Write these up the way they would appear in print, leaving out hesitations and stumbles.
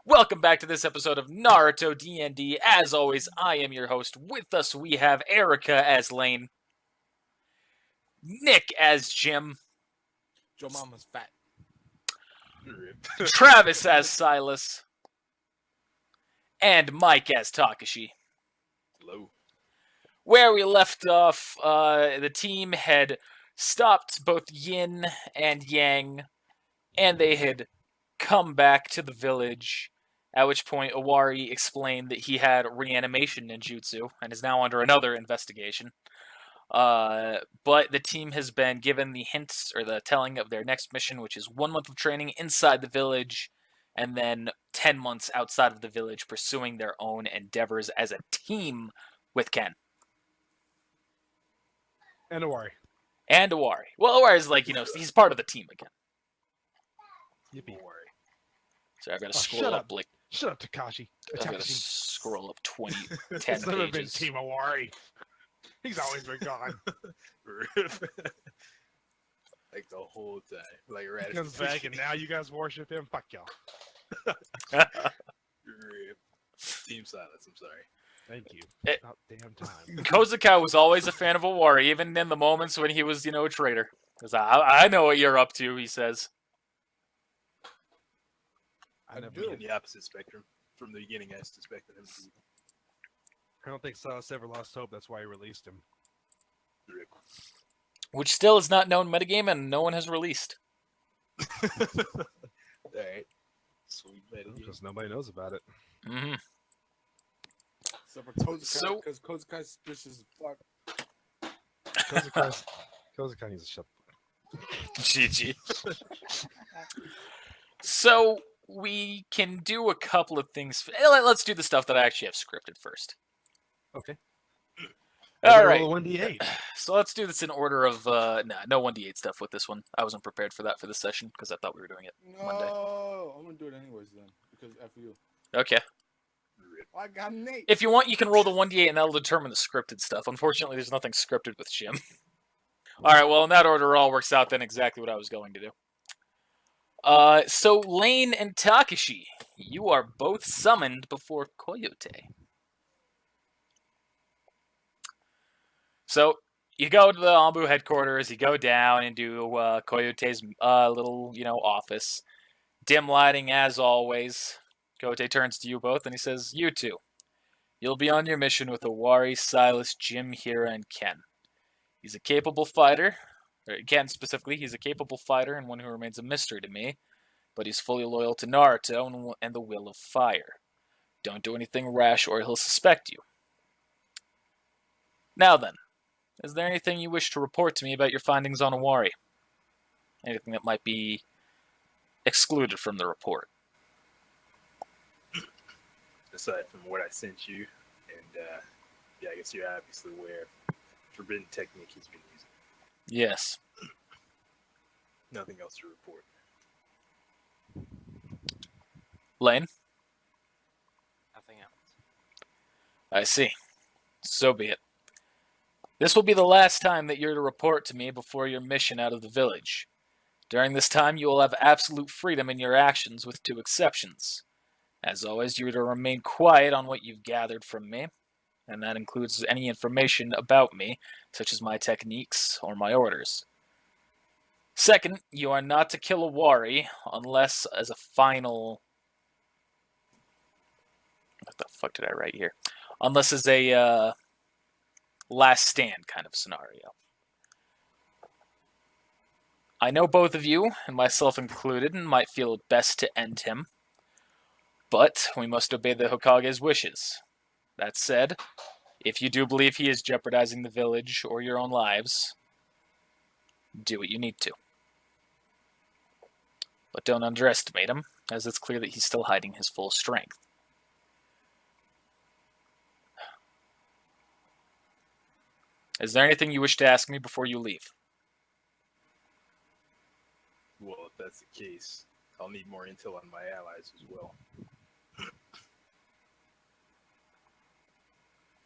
Welcome back to this episode of Naruto D&D. As always, I am your host. With us, we have Erica as Lane, Nick as Jim, Joe Mama's fat. Travis as Silas, and Mike as Takashi. Hello. Where we left off, the team had stopped both Yin and Yang, and they had come back to the village, at which point Owari explained that he had reanimation ninjutsu and is now under another investigation. But the team has been given the hints or the telling of their next mission, which is 1 month of training inside the village, and then 10 months outside of the village pursuing their own endeavors as a team with Ken. And Owari. And Owari. Well, Owari's like, he's part of the team again. Yippee. So I've got to Oh, scroll shut up up. like Shut up, Takashi. I've got to Takashi. scroll up 10 It's never been pages. Team Owari. He's always been gone. Like the whole time. Like He right comes back and now you guys worship him. Fuck y'all. Team Silence, I'm sorry. Thank you. It- About damn time. Kozukai was always a fan of Owari, even in the moments when he was, a traitor. Because I know what you're up to, he says. I never. Me on the opposite spectrum. From the beginning, I suspected him to be I don't think Silas ever lost hope. That's why he released him. Rip. Which still is not known metagame and no one has released. Alright. Sweet metagame. Because nobody knows about it. Mm-hmm. Except for Kozukai, So- because Kozukai's suspicious as fuck. Kozukai needs to shut. GG. So, we can do a couple of things. Let's do the stuff that I actually have scripted first. Okay. All right. 1d8. So let's do this in order of, no 1d8 stuff with this one. I wasn't prepared for that for this session because I thought we were doing it Monday. No, I'm gonna do it anyways then, because after you. Okay. Rip. I got an 8. If you want, you can roll the 1d8 and that'll determine the scripted stuff. Unfortunately, there's nothing scripted with Jim. Alright, well, in that order, it all works out then exactly what I was going to do. So Lane and Takashi, you are both summoned before Coyote. So, you go to the Ambu headquarters, you go down into Coyote's little, office. Dim lighting as always. Coyote turns to you both and he says, "You two, you'll be on your mission with Owari, Silas, Jim, Hira, and Ken. He's a capable fighter. Or Ken specifically, he's a capable fighter and one who remains a mystery to me, but he's fully loyal to Naruto and the will of fire. Don't do anything rash or he'll suspect you. Now then, is there anything you wish to report to me about your findings on Owari? Anything that might be excluded from the report?" Aside from what I sent you, and I guess you're obviously aware of forbidden technique he's been using. Yes. Nothing else to report. Lane? Nothing else. I see. So be it. This will be the last time that you're to report to me before your mission out of the village. During this time, you will have absolute freedom in your actions with 2 exceptions. As always, you are to remain quiet on what you've gathered from me, and that includes any information about me, such as my techniques or my orders. Second, you are not to kill Owari unless as a final... What the fuck did I write here? Unless as a last stand kind of scenario. I know both of you, and myself included, might feel it best to end him, but we must obey the Hokage's wishes. That said, if you do believe he is jeopardizing the village or your own lives, do what you need to. But don't underestimate him, as it's clear that he's still hiding his full strength. Is there anything you wish to ask me before you leave? Well, if that's the case, I'll need more intel on my allies as well.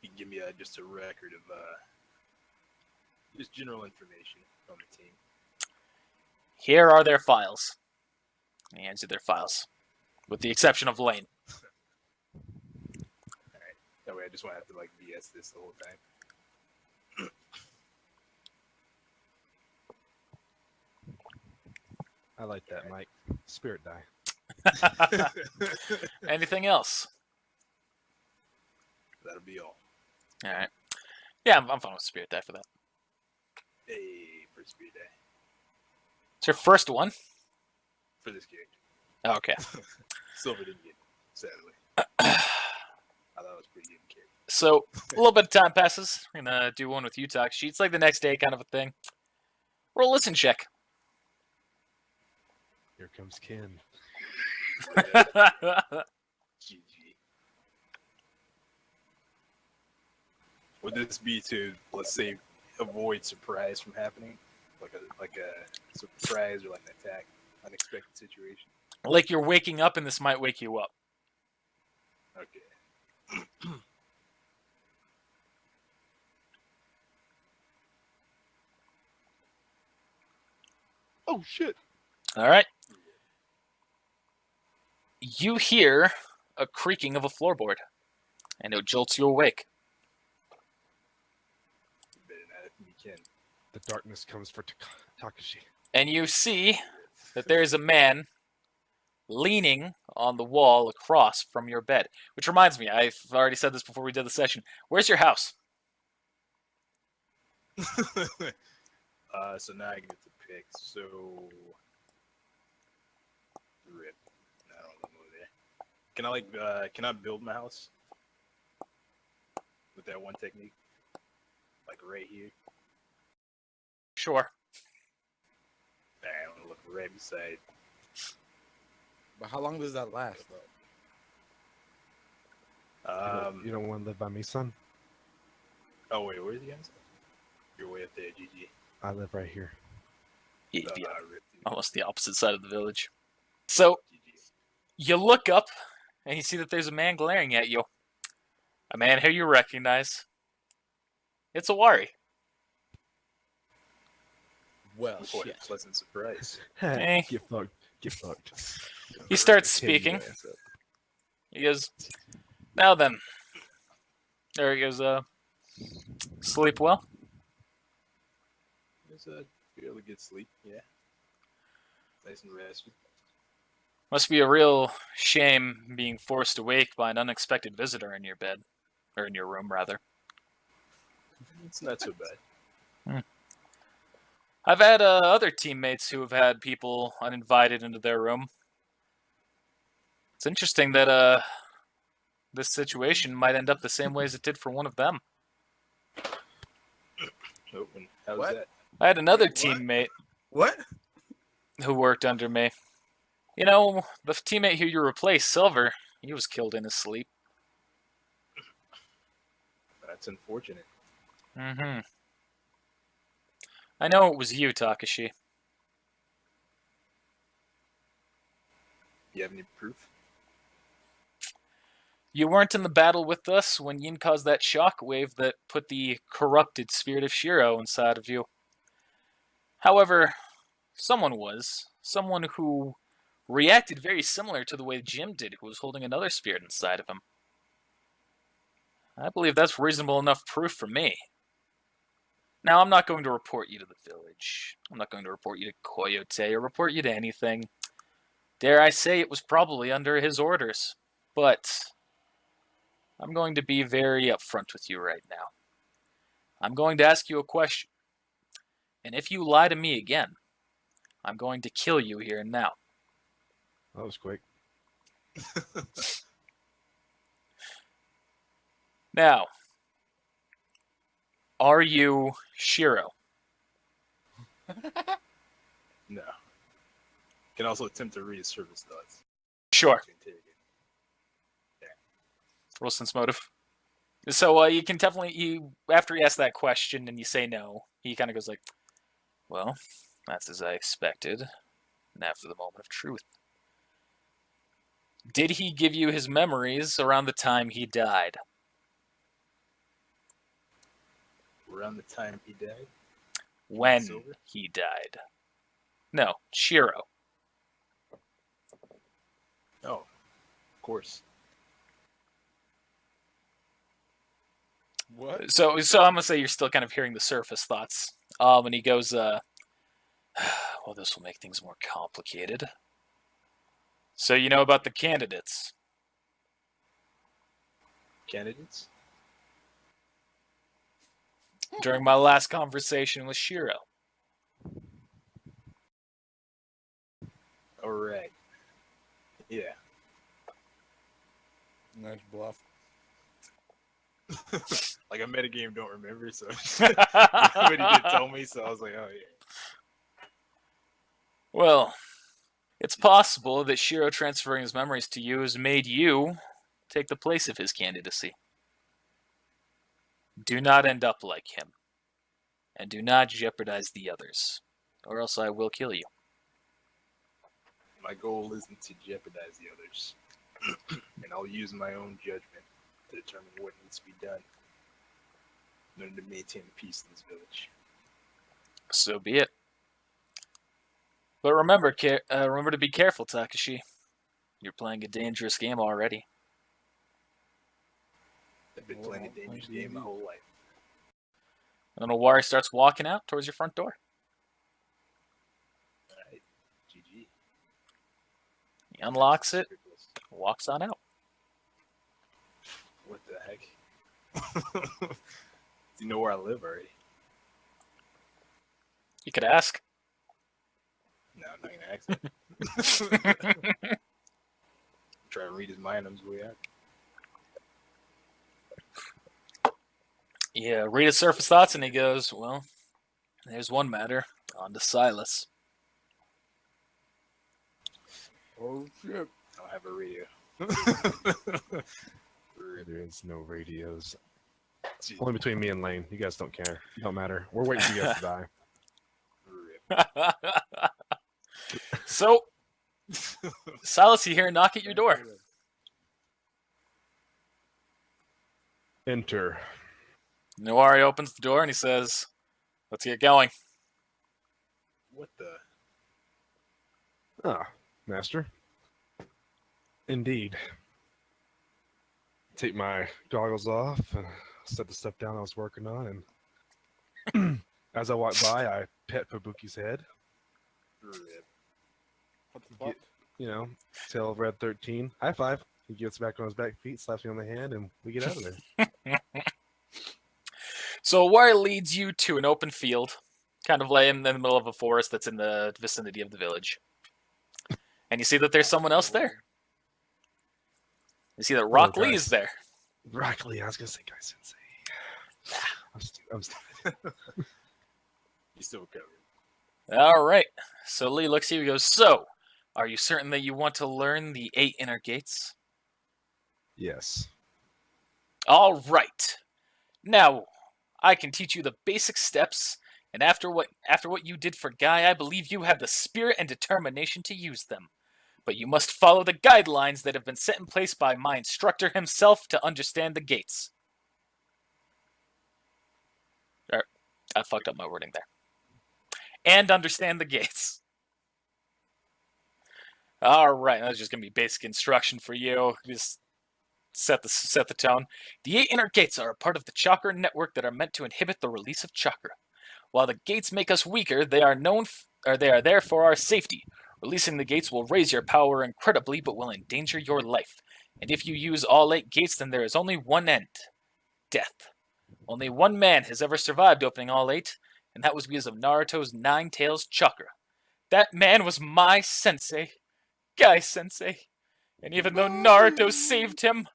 You can give me just a record of just general information on the team. Here are their files. And he hands you their files. With the exception of Lane. That way I just won't have to like BS this the whole time. I like that, Mike. Spirit die. Anything else? That'll be all. All right. Yeah, I'm fine with Spirit Die for that. Hey, for Speed Day. It's your first one. For this character. Oh, okay. Silver didn't get it, sadly. I thought it was pretty good character. So a little bit of time passes. We're gonna do one with you, Takashi. It's like the next day kind of a thing. Roll a listen check. Here comes Ken. GG. Would this be to, let's say, avoid surprise from happening? Like a surprise or like an attack, unexpected situation? Like you're waking up and this might wake you up. Okay. Oh shit! All right. You hear a creaking of a floorboard, and it jolts you awake. You better not if you can. The darkness comes for Takashi. And you see that there is a man leaning on the wall across from your bed. Which reminds me, I've already said this before we did the session. Where's your house? So now I get to pick. So, rip. I don't know there. Can I build my house with that one technique? Like right here. Sure. I want to look right beside. But how long does that last, though? You don't want to live by me, son? Oh wait, where's the guys? You're way up there, GG. I live right here. Yeah, Rip, dude. almost the opposite side of the village. So GG. you look up, and you see that there's a man glaring at you. A man who you recognize. It's a Wari. Well, What shit. a pleasant surprise. Hey. Get fucked. Get fucked. He starts Tear your speaking. ass up. He goes, now then. There he goes, sleep well? It's a fairly good sleep, yeah. Nice and rested. Must be a real shame being forced awake by an unexpected visitor in your bed. Or in your room, rather. It's not so bad. I've had other teammates who have had people uninvited into their room. It's interesting that this situation might end up the same way as it did for one of them. Oh, and how's What? that? I had another Wait, what? teammate What? who worked under me. You know, the teammate who you replaced, Silver, he was killed in his sleep. That's unfortunate. Mm-hmm. I know it was you, Takashi. You have any proof? You weren't in the battle with us when Yin caused that shockwave that put the corrupted spirit of Shiro inside of you. However, someone was. Someone who reacted very similar to the way Jim did, who was holding another spirit inside of him. I believe that's reasonable enough proof for me. Now, I'm not going to report you to the village. I'm not going to report you to Coyote or report you to anything. Dare I say it was probably under his orders. But I'm going to be very upfront with you right now. I'm going to ask you a question. And if you lie to me again, I'm going to kill you here and now. That was quick. Now, are you Shiro? No. Can also attempt to read his service thoughts. Sure. To interrogate. Roll sense motive. So you can definitely, after he asks that question and you say no, he kind of goes like, well, that's as I expected. And after the moment of truth. Did he give you his memories around the time he died? Around the time he died? When Silver? he died? No, Shiro. Oh, of course. What? So I'm gonna say you're still kind of hearing the surface thoughts. And he goes, well, this will make things more complicated. So you know about the candidates. Candidates? During my last conversation with Shiro. All right. Yeah. Nice bluff. Like a metagame don't remember, so but he did tell me, so I was like, oh yeah. Well, it's possible that Shiro transferring his memories to you has made you take the place of his candidacy. Do not end up like him. And do not jeopardize the others, or else I will kill you. My goal isn't to jeopardize the others, and I'll use my own judgment to determine what needs to be done in order to maintain peace in this village. So be it. But remember to be careful, Takashi. You're playing a dangerous game already. I've been playing a dangerous game my whole life. And then Owari starts walking out towards your front door. Alright, GG. He unlocks it, walks on out. What the heck? Does he know where I live already? You could ask. No, I'm not gonna ask him. Try to read his mind on his way out. Yeah, read his surface thoughts, and he goes, well, there's one matter. On to Silas. Oh shit! I don't have a radio. There is no radios. Gee, Only between me and Lane. You guys don't care. Don't matter. We're waiting for you guys to die. rip. So, Silas, you hear a knock at your door. Enter. Noari opens the door and he says, let's get going. What the? Ah, master. Indeed. Take my goggles off and set the stuff down I was working on, and as I walk by, I pet Fubuki's head. Rip. What the fuck? You know, tail of Red 13. High five. He gets back on his back feet, slaps me on the hand, and we get out of there. So Owari leads you to an open field, kind of laying in the middle of a forest that's in the vicinity of the village. And you see that there's someone else there. You see that Rock Lee is there. Rock Lee, I was going to say Guy Sensei. I'm stupid. You still covered. All right. So Lee looks at you and goes, so, are you certain that you want to learn the 8 inner gates? Yes. All right. Now, I can teach you the basic steps, and after what you did for Guy, I believe you have the spirit and determination to use them. But you must follow the guidelines that have been set in place by my instructor himself to understand the gates. I fucked up my wording there. And understand the gates. All right, that's just gonna be basic instruction for you. Just set the tone. The 8 inner gates are a part of the chakra network that are meant to inhibit the release of chakra. While the gates make us weaker, they are there for our safety. Releasing the gates will raise your power incredibly, but will endanger your life. And if you use all 8 gates, then there is only one end: death. Only one man has ever survived opening all 8, and that was because of Naruto's 9 tails chakra. That man was my sensei, Guy Sensei. And even though Naruto saved him,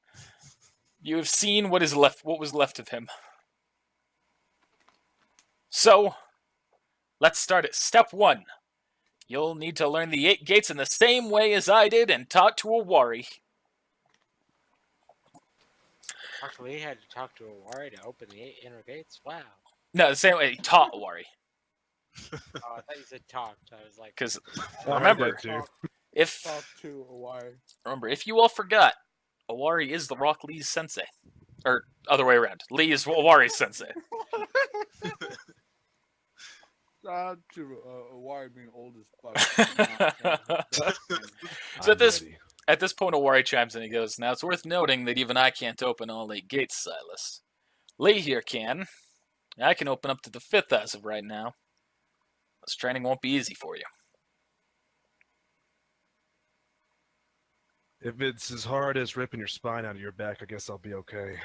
you have seen what was left of him. So, let's start at step 1. You'll need to learn the 8 gates in the same way as I did and taught to Owari. Dr. Lee had to talk to Owari to open the 8 inner gates? Wow. No, the same way he taught Owari. Oh, I thought you said talked. I was like, Because I heard remember, that too. if Talk to a wire. you all forgot, Owari is the Rock Lee's sensei. Or other way around. Lee is Owari's sensei. Talk to a wire being old as fuck. So I'm ready. at this point, Owari chimes in and he goes, now it's worth noting that even I can't open all 8 gates, Silas. Lee here can. I can open up to the 5th as of right now. This training won't be easy for you. If it's as hard as ripping your spine out of your back, I guess I'll be okay.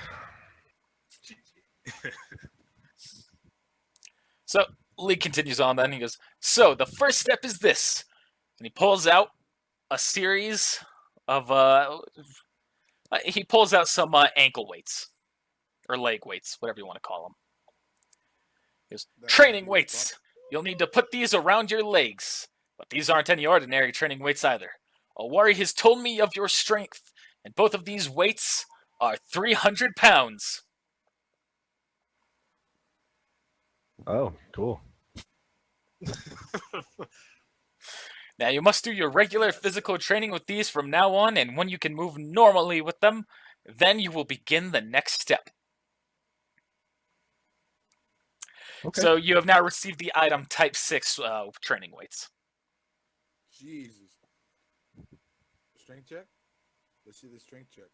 So Lee continues on then. He goes, so the first step is this. And he pulls out a series of, he pulls out some ankle weights. Or leg weights, whatever you want to call them. He goes, training weights. You'll need to put these around your legs. But these aren't any ordinary training weights either. Owari has told me of your strength, and both of these weights are 300 pounds. Oh, cool. Now, you must do your regular physical training with these from now on, and when you can move normally with them, then you will begin the next step. Okay. So you have now received the item Type 6 training weights. Jesus. Strength check? Let's see the strength check.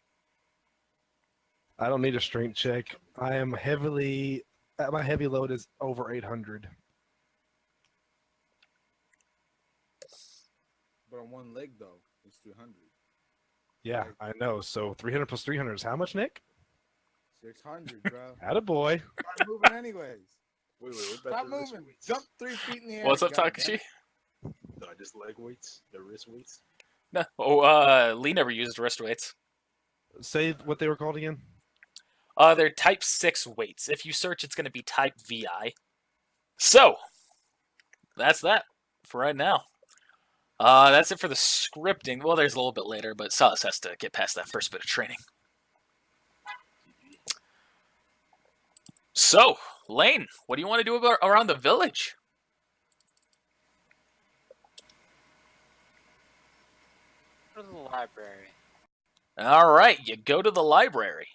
I don't need a strength check. I am heavily... My heavy load is over 800. But on one leg, though, it's 300. Yeah, I know. So 300 plus 300 is how much, Nick? 600, bro. Attaboy. Start moving anyways. Wait, what Stop about the wrist moving. weights? Jump 3 feet in the air. What's up, God Takashi? No, just leg weights, the wrist weights. No. Oh, Lee never used wrist weights. Say what they were called again? They're Type 6 weights. If you search, it's going to be Type VI. So, that's that for right now. That's it for the scripting. Well, there's a little bit later, but Silas has to get past that first bit of training. So, Lane, what do you want to do around the village? Go to the library. All right, you go to the library.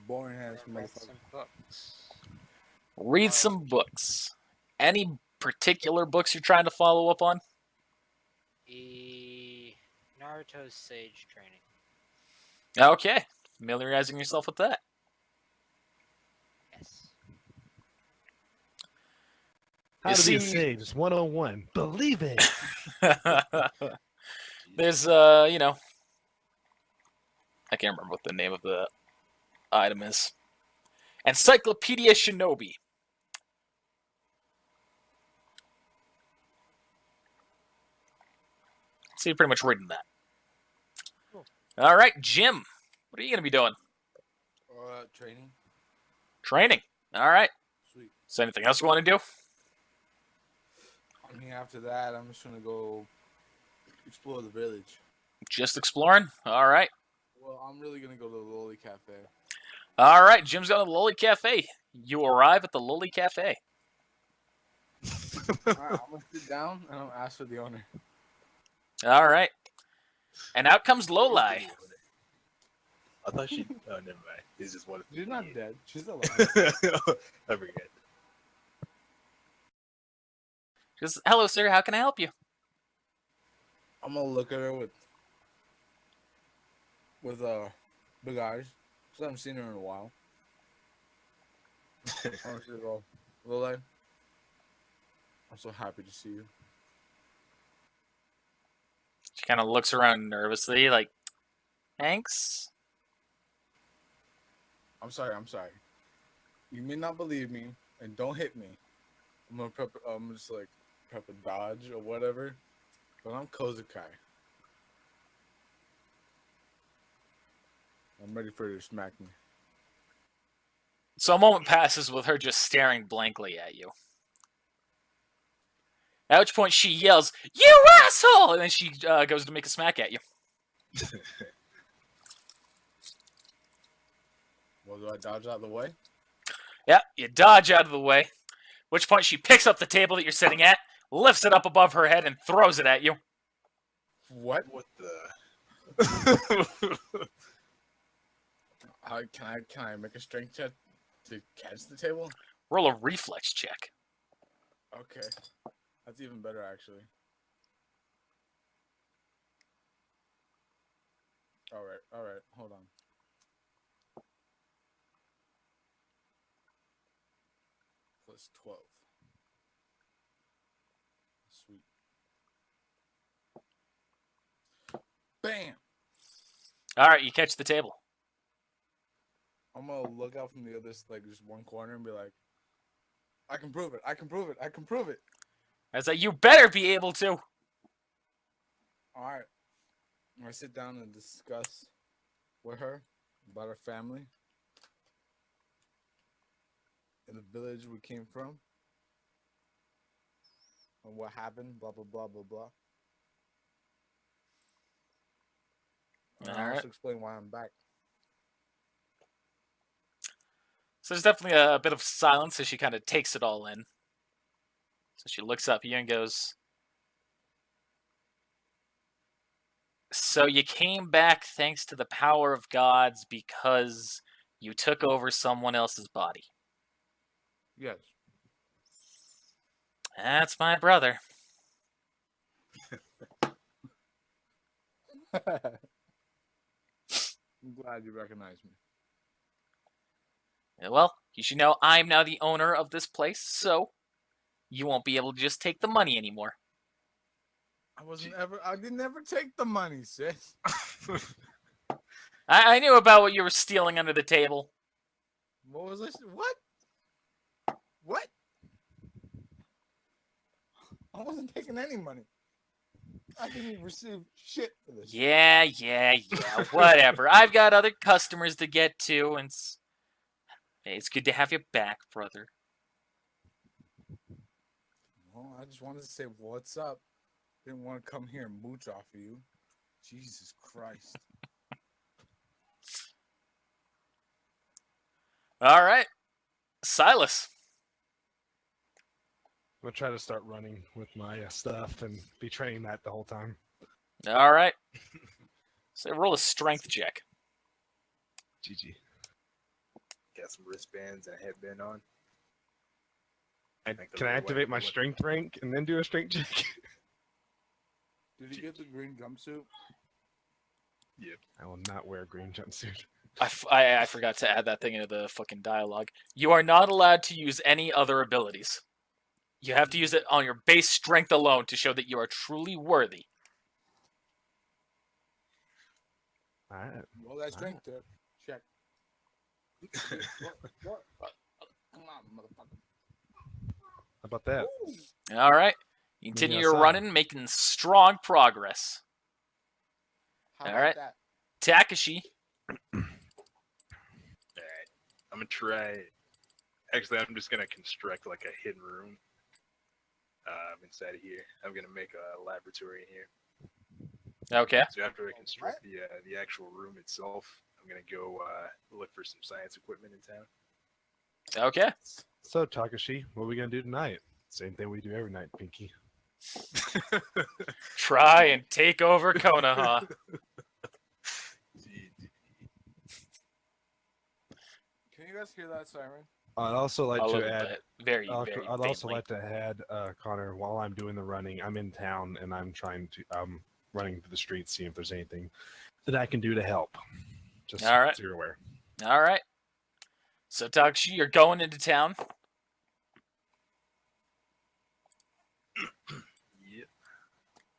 Boring ass Read motherfucker. some books. Read some books. Any particular books you're trying to follow up on? Naruto's Sage Training. Okay, familiarizing yourself with that. Yes. How You to be a see- sage? 101. Believe it. There's, you know, I can't remember what the name of the item is. Encyclopedia Shinobi. So you're pretty much reading that. Cool. All right, Jim, what are you going to be doing? Training. Training. All right. Sweet. Is there anything else you want to do? I mean, after that, I'm just gonna go explore the village. Just exploring? All right. Well, I'm really gonna go to the Loli Cafe. All right, Jim's going to the Loli Cafe. You arrive at the Loli Cafe. Alright, I'm gonna sit down and I'm gonna ask for the owner. All right. And out comes Loli. I thought she. Oh, never mind. It's just one. She's not dead. She's alive. I forget. Just, hello, sir. How can I help you? I'm gonna look at her with big eyes. 'Cause I haven't seen her in a while. I'm just gonna go, Lily, I'm so happy to see you. She kind of looks around nervously, like, thanks. I'm sorry. You may not believe me, and don't hit me. I'm just like prep a dodge or whatever. But I'm Kozakai. I'm ready for her to smack me. So a moment passes with her just staring blankly at you. At which point she yells, "You asshole!" And then she goes to make a smack at you. Well, do I dodge out of the way? Yeah, you dodge out of the way. At which point she picks up the table that you're sitting at, lifts it up above her head, and throws it at you. What? What the? Can I make a strength check to catch the table? Roll a reflex check. Okay, that's even better actually. All right, hold on. plus 12. Sweet. Bam! All right, you catch the table. I'm gonna look out from the other, like, just one corner and be like, I can prove it. I can prove it. I can prove it. I was like, you better be able to. All right. I sit down and discuss with her about her family in the village we came from and what happened, blah, blah, blah, blah, blah. And I All right. also explain why I'm back. So there's definitely a bit of silence as she kind of takes it all in. So she looks up here and goes, so you came back thanks to the power of gods because you took over someone else's body. Yes. That's my brother. I'm glad you recognize me. Well, you should know I'm now the owner of this place, so you won't be able to just take the money anymore. I didn't ever take the money, sis. I knew about what you were stealing under the table. What was this? What? What? I wasn't taking any money. I didn't receive shit for this. Yeah, whatever. I've got other customers to get to, and it's good to have you back, brother. Well, I just wanted to say what's up. Didn't want to come here and mooch off of you. Jesus Christ. All right. Silas. I'm gonna try to start running with my stuff and be training that the whole time. All right. So roll a strength check. GG. Got some wristbands and a headband on. Can I activate my strength rank and then do a strength check? Did you get the green jumpsuit? Yep. I will not wear a green jumpsuit. I forgot to add that thing into the fucking dialogue. You are not allowed to use any other abilities. You have to use it on your base strength alone to show that you are truly worthy. All right. Roll that strength check. What? Come on, motherfucker. How about that? All right. You continue your outside. running, making strong progress. How All about right. that? Takashi. Alright. I'm gonna try. Actually, I'm just gonna construct like a hidden room inside of here. I'm gonna make a laboratory in here. Okay. So after I construct the actual room itself, I'm gonna go look for some science equipment in town. Okay. So Takashi, what are we gonna do tonight? Same thing we do every night, Pinky. Try and take over Konoha. Can you guys hear that siren? I'd also like A to little add. bit. Very, I'd very also faintly. like to add, Connor, while I'm doing the running, I'm in town and I'm trying to running through the streets, seeing if there's anything that I can do to help. Just All right. so you're aware. All right. So, Takashi, you're going into town. Yep.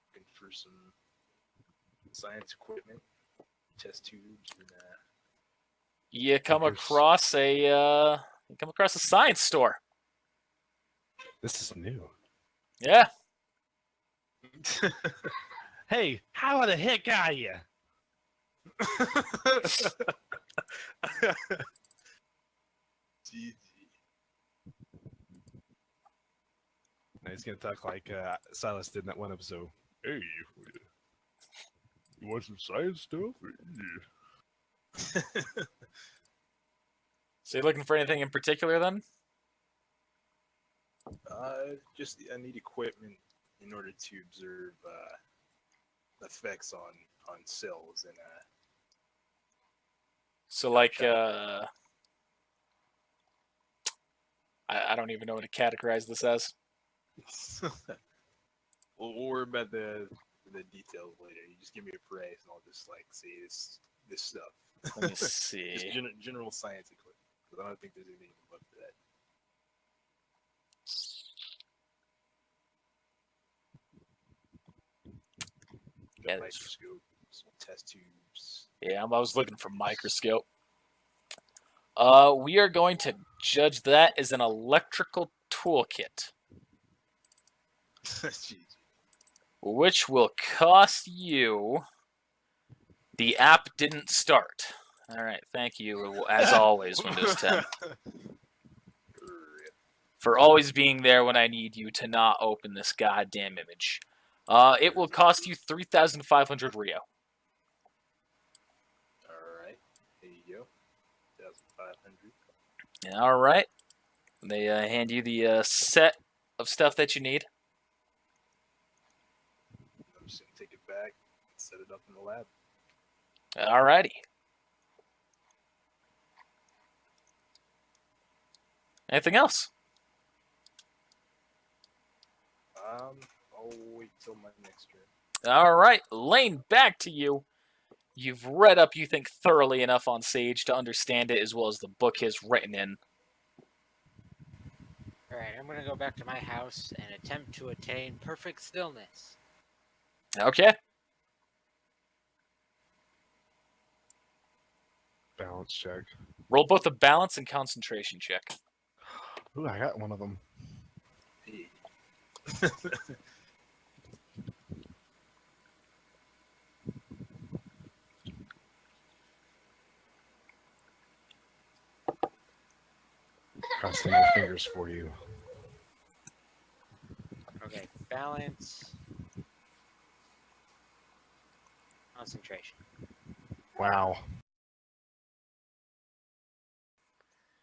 Looking for some science equipment, test tubes, and You come Fuckers. across a science store. This is new. Yeah. Hey, how the heck are you? GG. Now he's gonna talk like Silas did in that one episode. Hey, you want some science stuff? So you're looking for anything in particular then? Just I need equipment in order to observe effects on cells and So like I don't even know what to categorize this as. we'll worry about the details later. You just give me a price and I'll just like say this stuff. Let me see. Just general science equipment. Because I don't think there's anything above that. The Yeah, microscope, some test tubes. yeah, I was looking for microscope. We are going to judge that as an electrical toolkit, Jeez. which will cost you. The app didn't start. All right, thank you, as always, Windows 10, for always being there when I need you to not open this goddamn image. It will cost you 3,500 Rio. Alright, here you go. 1,500. All right. They hand you the set of stuff that you need. I'm just gonna take it back and set it up in the lab. Alrighty. Anything else? I'll wait till my next turn. All right, Lane, back to you. You've read up, you think, thoroughly enough on Sage to understand it as well as the book has written in. Alright, I'm gonna go back to my house and attempt to attain perfect stillness. Okay. Balance check. Roll both a balance and concentration check. Ooh, I got one of them. Hey. Crossing my fingers for you. Okay, balance. Concentration. Wow.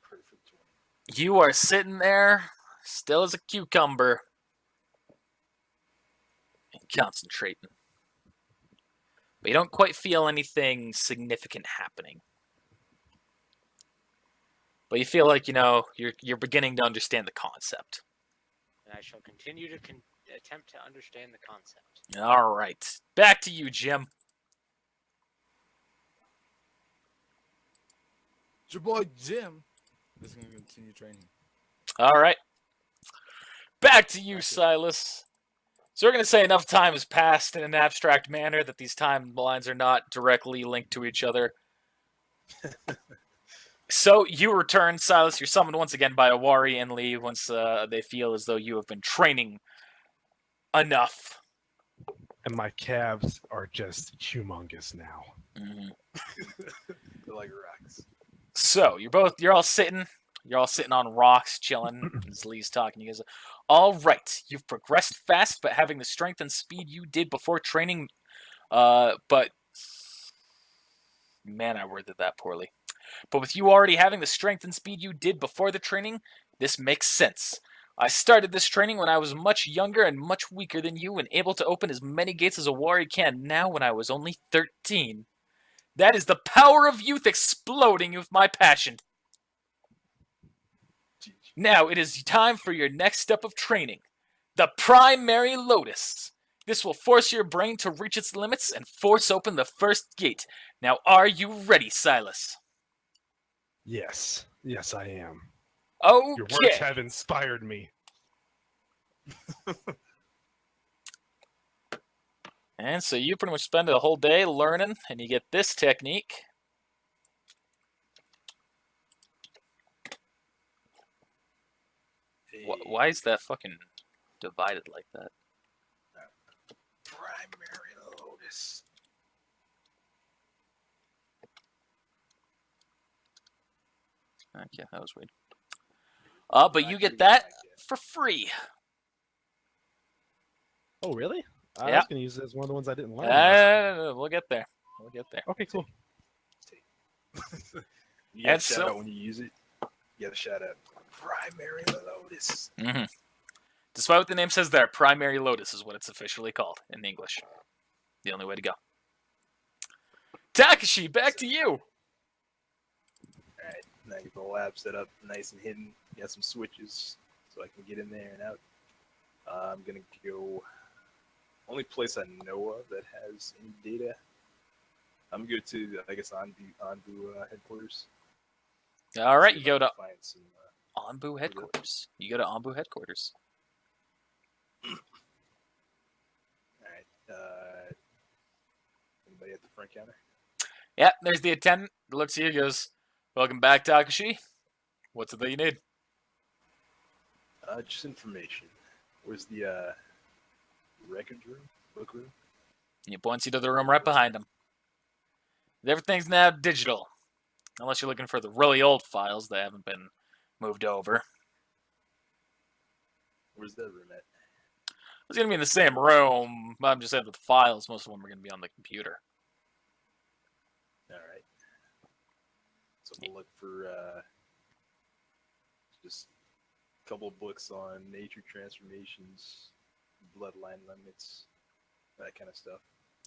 Perfect 20. You are sitting there, still as a cucumber, and concentrating. But you don't quite feel anything significant happening. But you feel like, you're beginning to understand the concept. And I shall continue to attempt to understand the concept. All right. Back to you, Jim. It's your boy Jim. Just gonna continue training. All right. Back to you, Silas. So we're going to say enough time has passed in an abstract manner that these timelines are not directly linked to each other. So you return, Silas. You're summoned once again by Awari and Lee once they feel as though you have been training enough. And my calves are just humongous now. Mm-hmm. They're like rocks. So you're all sitting on rocks, chilling. As Lee's talking, he goes, "All right, you've progressed fast, but having the strength and speed you did before training, but man, I worded that poorly. But with you already having the strength and speed you did before the training, this makes sense. I started this training when I was much younger and much weaker than you and able to open as many gates as a warrior can now when I was only 13. That is the power of youth exploding with my passion. Now it is time for your next step of training, the primary lotus. This will force your brain to reach its limits and force open the first gate. Now are you ready, Silas?" Yes. Yes, I am. Okay. Your words have inspired me. And so you pretty much spend the whole day learning, and you get this technique. Why is that fucking divided like that? Primary lotus. Okay, that was weird. But you get that for free. Oh, really? I Yeah. was going to use it as one of the ones I didn't learn. We'll get there. We'll get there. Okay, cool. You gotta And shout so- out when you use it. You gotta shout out primary lotus. Mm-hmm. Despite what the name says there, primary lotus is what it's officially called in English. The only way to go. Takashi, back to you. Alright, now get the lab set up nice and hidden. Got some switches so I can get in there and out. I'm gonna go. Only place I know of that has any data. I'm good to, I guess, Anbu headquarters. All right, See you if go I to can find some, Anbu headquarters. You go to Anbu headquarters. Alright. at the front counter. Yeah, there's the attendant. Looks at you, goes, "Welcome back, Takashi. What's it that you need?" Just information. Where's the records room? Book room? He points you to the room right behind him. Everything's now digital, unless you're looking for the really old files that haven't been moved over. Where's that room at? It's gonna be in the same room. But I'm just saying that the files, most of them are gonna be on the computer. All right. So we'll look for just a couple of books on nature transformations, bloodline limits, that kind of stuff.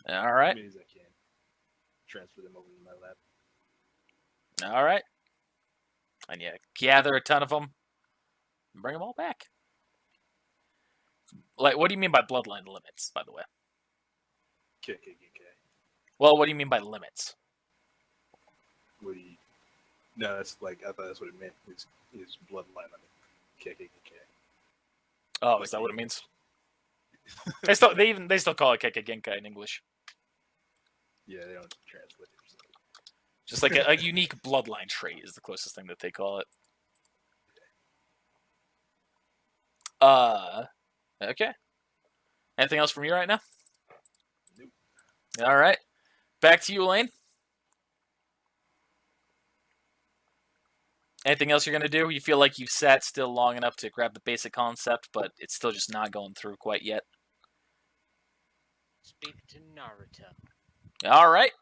All right. As many as I can. Transfer them over to my lab. All right. And you gather a ton of them and bring them all back. Like, what do you mean by bloodline limits, by the way? KKK. Well, what do you mean by limits? What do you? No, that's like I thought that's what it meant. Is bloodline limit. KKK. Oh, is that what it means? They still call it Kekigenkai in English. Yeah, they don't translate it. So. Just like a unique bloodline trait is the closest thing that they call it. Okay. Anything else from you right now? Nope. All right. Back to you, Elaine. Anything else you're going to do? You feel like you've sat still long enough to grab the basic concept, but it's still just not going through quite yet. Speak to Naruto. All right.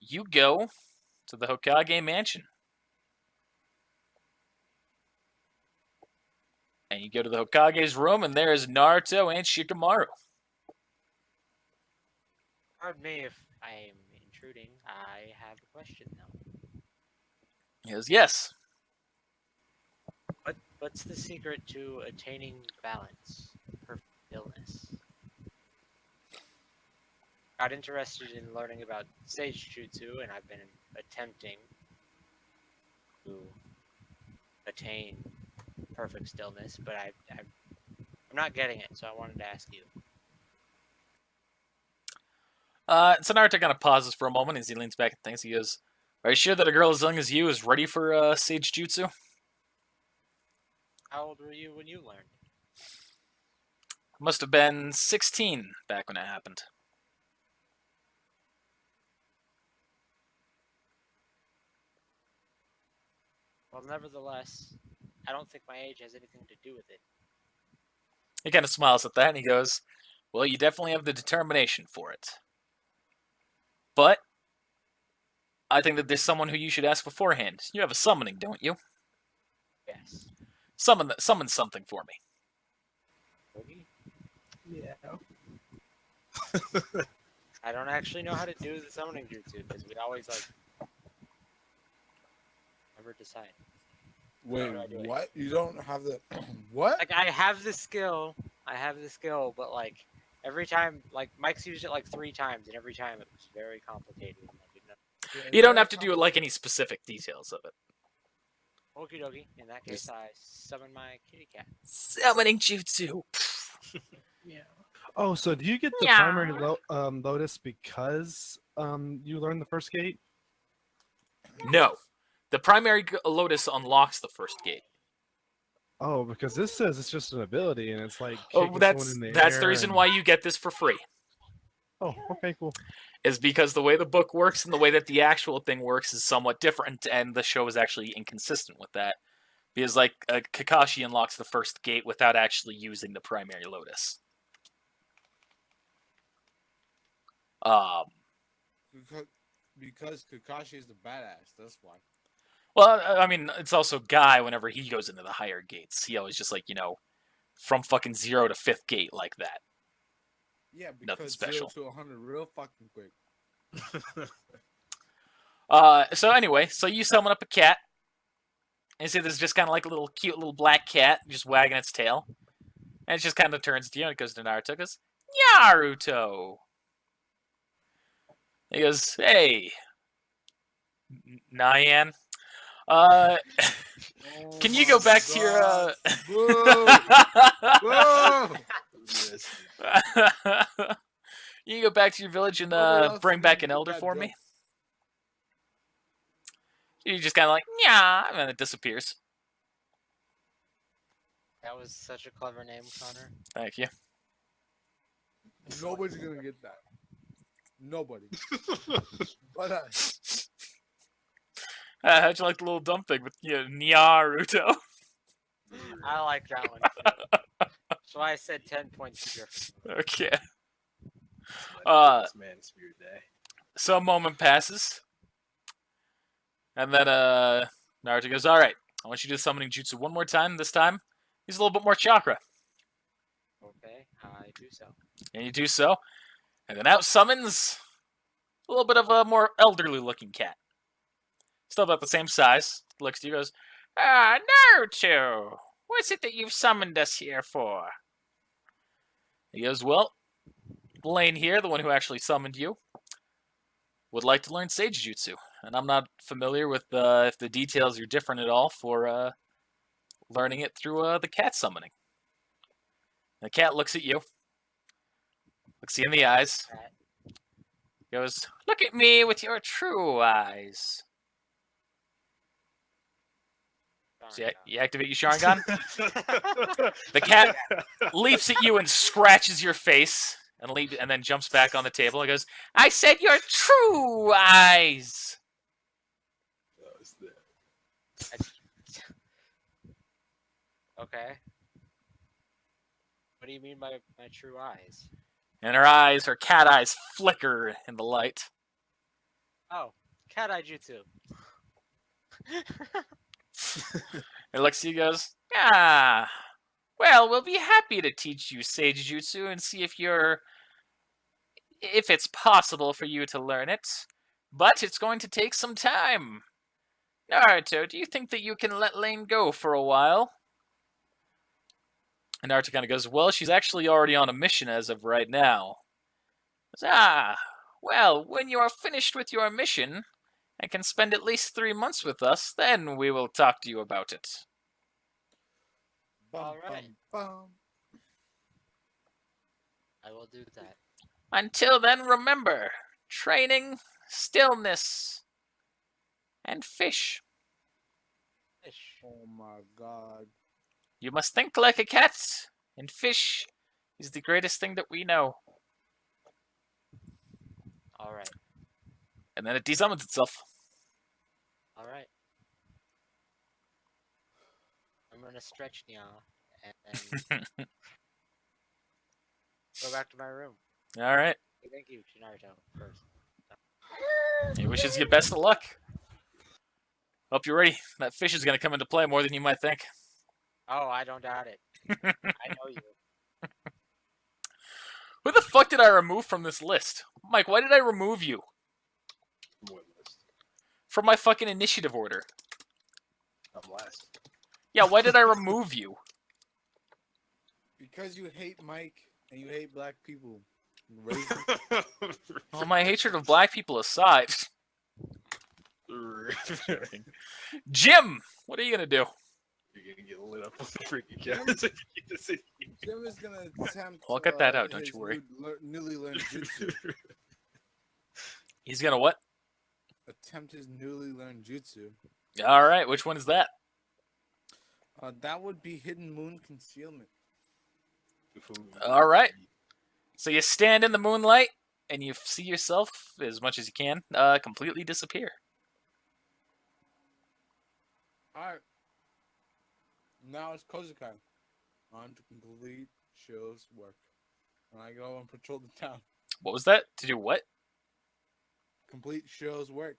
You go to the Hokage Mansion. And you go to the Hokage's room, and there is Naruto and Shikamaru. Pardon me if I am intruding. I have a question, though. He goes, "Yes." What's the secret to attaining balance? Perfect illness. Got interested in learning about Sage Jutsu, and I've been attempting to attain perfect stillness, but I'm not getting it, so I wanted to ask you. So Naruto kind of pauses for a moment as he leans back and thinks. He goes, "Are you sure that a girl as young as you is ready for Sage Jutsu?" How old were you when you learned? Must have been 16 back when it happened. Well, nevertheless, I don't think my age has anything to do with it. He kind of smiles at that and he goes, "Well, you definitely have the determination for it. But I think that there's someone who you should ask beforehand. You have a summoning, don't you? Yes. Summon something for me." Boogie? Yeah. I don't actually know how to do the summoning jutsu because we always never decide. Wait, How do I do it? what? You don't have the what? Like I have the skill, but every time, Mike's used it 3 times, and every time it was very complicated. And I didn't know. You don't have to do any specific details of it. Okie dokie. In that case, I summon my kitty cat. Summoning jutsu. Yeah. Oh, so do you get the Yeah. primary lotus because you learned the first gate? No. The primary lotus unlocks the first gate. Oh, because this says it's just an ability, and it's like Oh, kicking that's someone in the air reason and- why you get this for free. Oh, okay, cool. Is because the way the book works and the way that the actual thing works is somewhat different, and the show is actually inconsistent with that. Because, Kakashi unlocks the first gate without actually using the primary lotus. Because Kakashi is the badass. That's why. Well, I mean, it's also Guy, whenever he goes into the higher gates, he always just, from fucking 0 to 5th gate like that. Yeah, Nothing because special. 0 to 100 real fucking quick. So anyway, so you summon up a cat. And you see there's just kind of like a little cute little black cat just wagging its tail. And it just kind of turns to you and it goes to Naruto and goes, "Nya-ruto." He goes, "Hey, Nyan. Can you go back to your Whoa! Whoa! Yes. You go back to your village and Nobody else bring is back gonna an get elder that for me? joke. You just kind of like, yeah, and then it disappears. That was such a clever name, Connor. Thank you. Nobody's gonna get that. Nobody. But How'd you like the little dumb thing with Nya-ruto? I like that one too. That's why I said 10 points to Griffin. Okay. This man spirit day. Some moment passes. And then Naruto goes, all right, I want you to do the summoning jutsu one more time. This time, use a little bit more chakra. Okay, I do so. And you do so. And then out summons a little bit of a more elderly looking cat. Still about the same size. Looks to you, goes, Naruto, what's it that you've summoned us here for? He goes, well, Lane here, the one who actually summoned you, would like to learn Sage Jutsu. And I'm not familiar with if the details are different at all for learning it through the cat summoning. The cat looks at you. Looks you in the eyes. Goes, look at me with your true eyes. So you activate your Sharingan. The cat leaps at you and scratches your face, and then jumps back on the table and goes, I said your true eyes. Okay. What do you mean by my true eyes? And her cat eyes, flicker in the light. Oh, cat eye jutsu. And looks at you, goes, well, we'll be happy to teach you Sage Jutsu and see if it's possible for you to learn it. But it's going to take some time. Naruto, do you think that you can let Lane go for a while? And Naruto kind of goes, well, she's actually already on a mission as of right now. Goes, well, when you are finished with your mission and can spend at least 3 months with us, then we will talk to you about it. All right. I will do that. Until then, remember, training, stillness, and fish. Fish. oh my god. You must think like a cat, and fish is the greatest thing that we know. All right. And then it desummons itself. All right. I'm gonna stretch Nya and then go back to my room. All right. Thank you, Naruto, first. He wishes you best of luck. Hope you're ready. That fish is going to come into play more than you might think. Oh, I don't doubt it. I know you. Who the fuck did I remove from this list? Mike, why did I remove you? What list? From my fucking initiative order. I'm last. Yeah, why did I remove you? Because you hate Mike and you hate black people. Racist. Well, my hatred of black people aside. Jim, what are you going to do? You're gonna get lit up on the freaking cameras if you get to see. Jim is gonna attempt. I'll cut that out, don't his you worry. Newly learned jutsu. He's going to what? Attempt his newly learned jutsu. All right, which one is that? That would be hidden moon concealment. All right. So you stand in the moonlight and you see yourself, as much as you can, completely disappear. Alright. Now it's Kozukai. On to complete show's work. And I go and patrol the town. What was that? To do what? Complete show's work.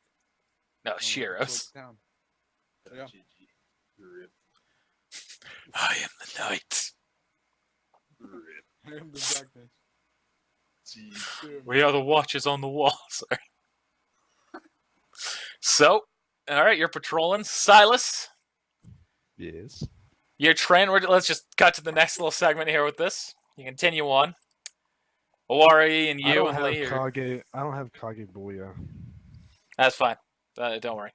No, And I patrol Shiros. the town. Yeah. Rip. I am the night. Rip. I am the darkness. Gee. We are the watchers on the wall. Sorry. So, all right, you're patrolling. Silas, Yes. you're trained. Let's just cut to the next little segment here with this. You continue on. Owari and I you don't and have Lee. Kage. I don't have Kage Booyah. That's fine. Don't worry.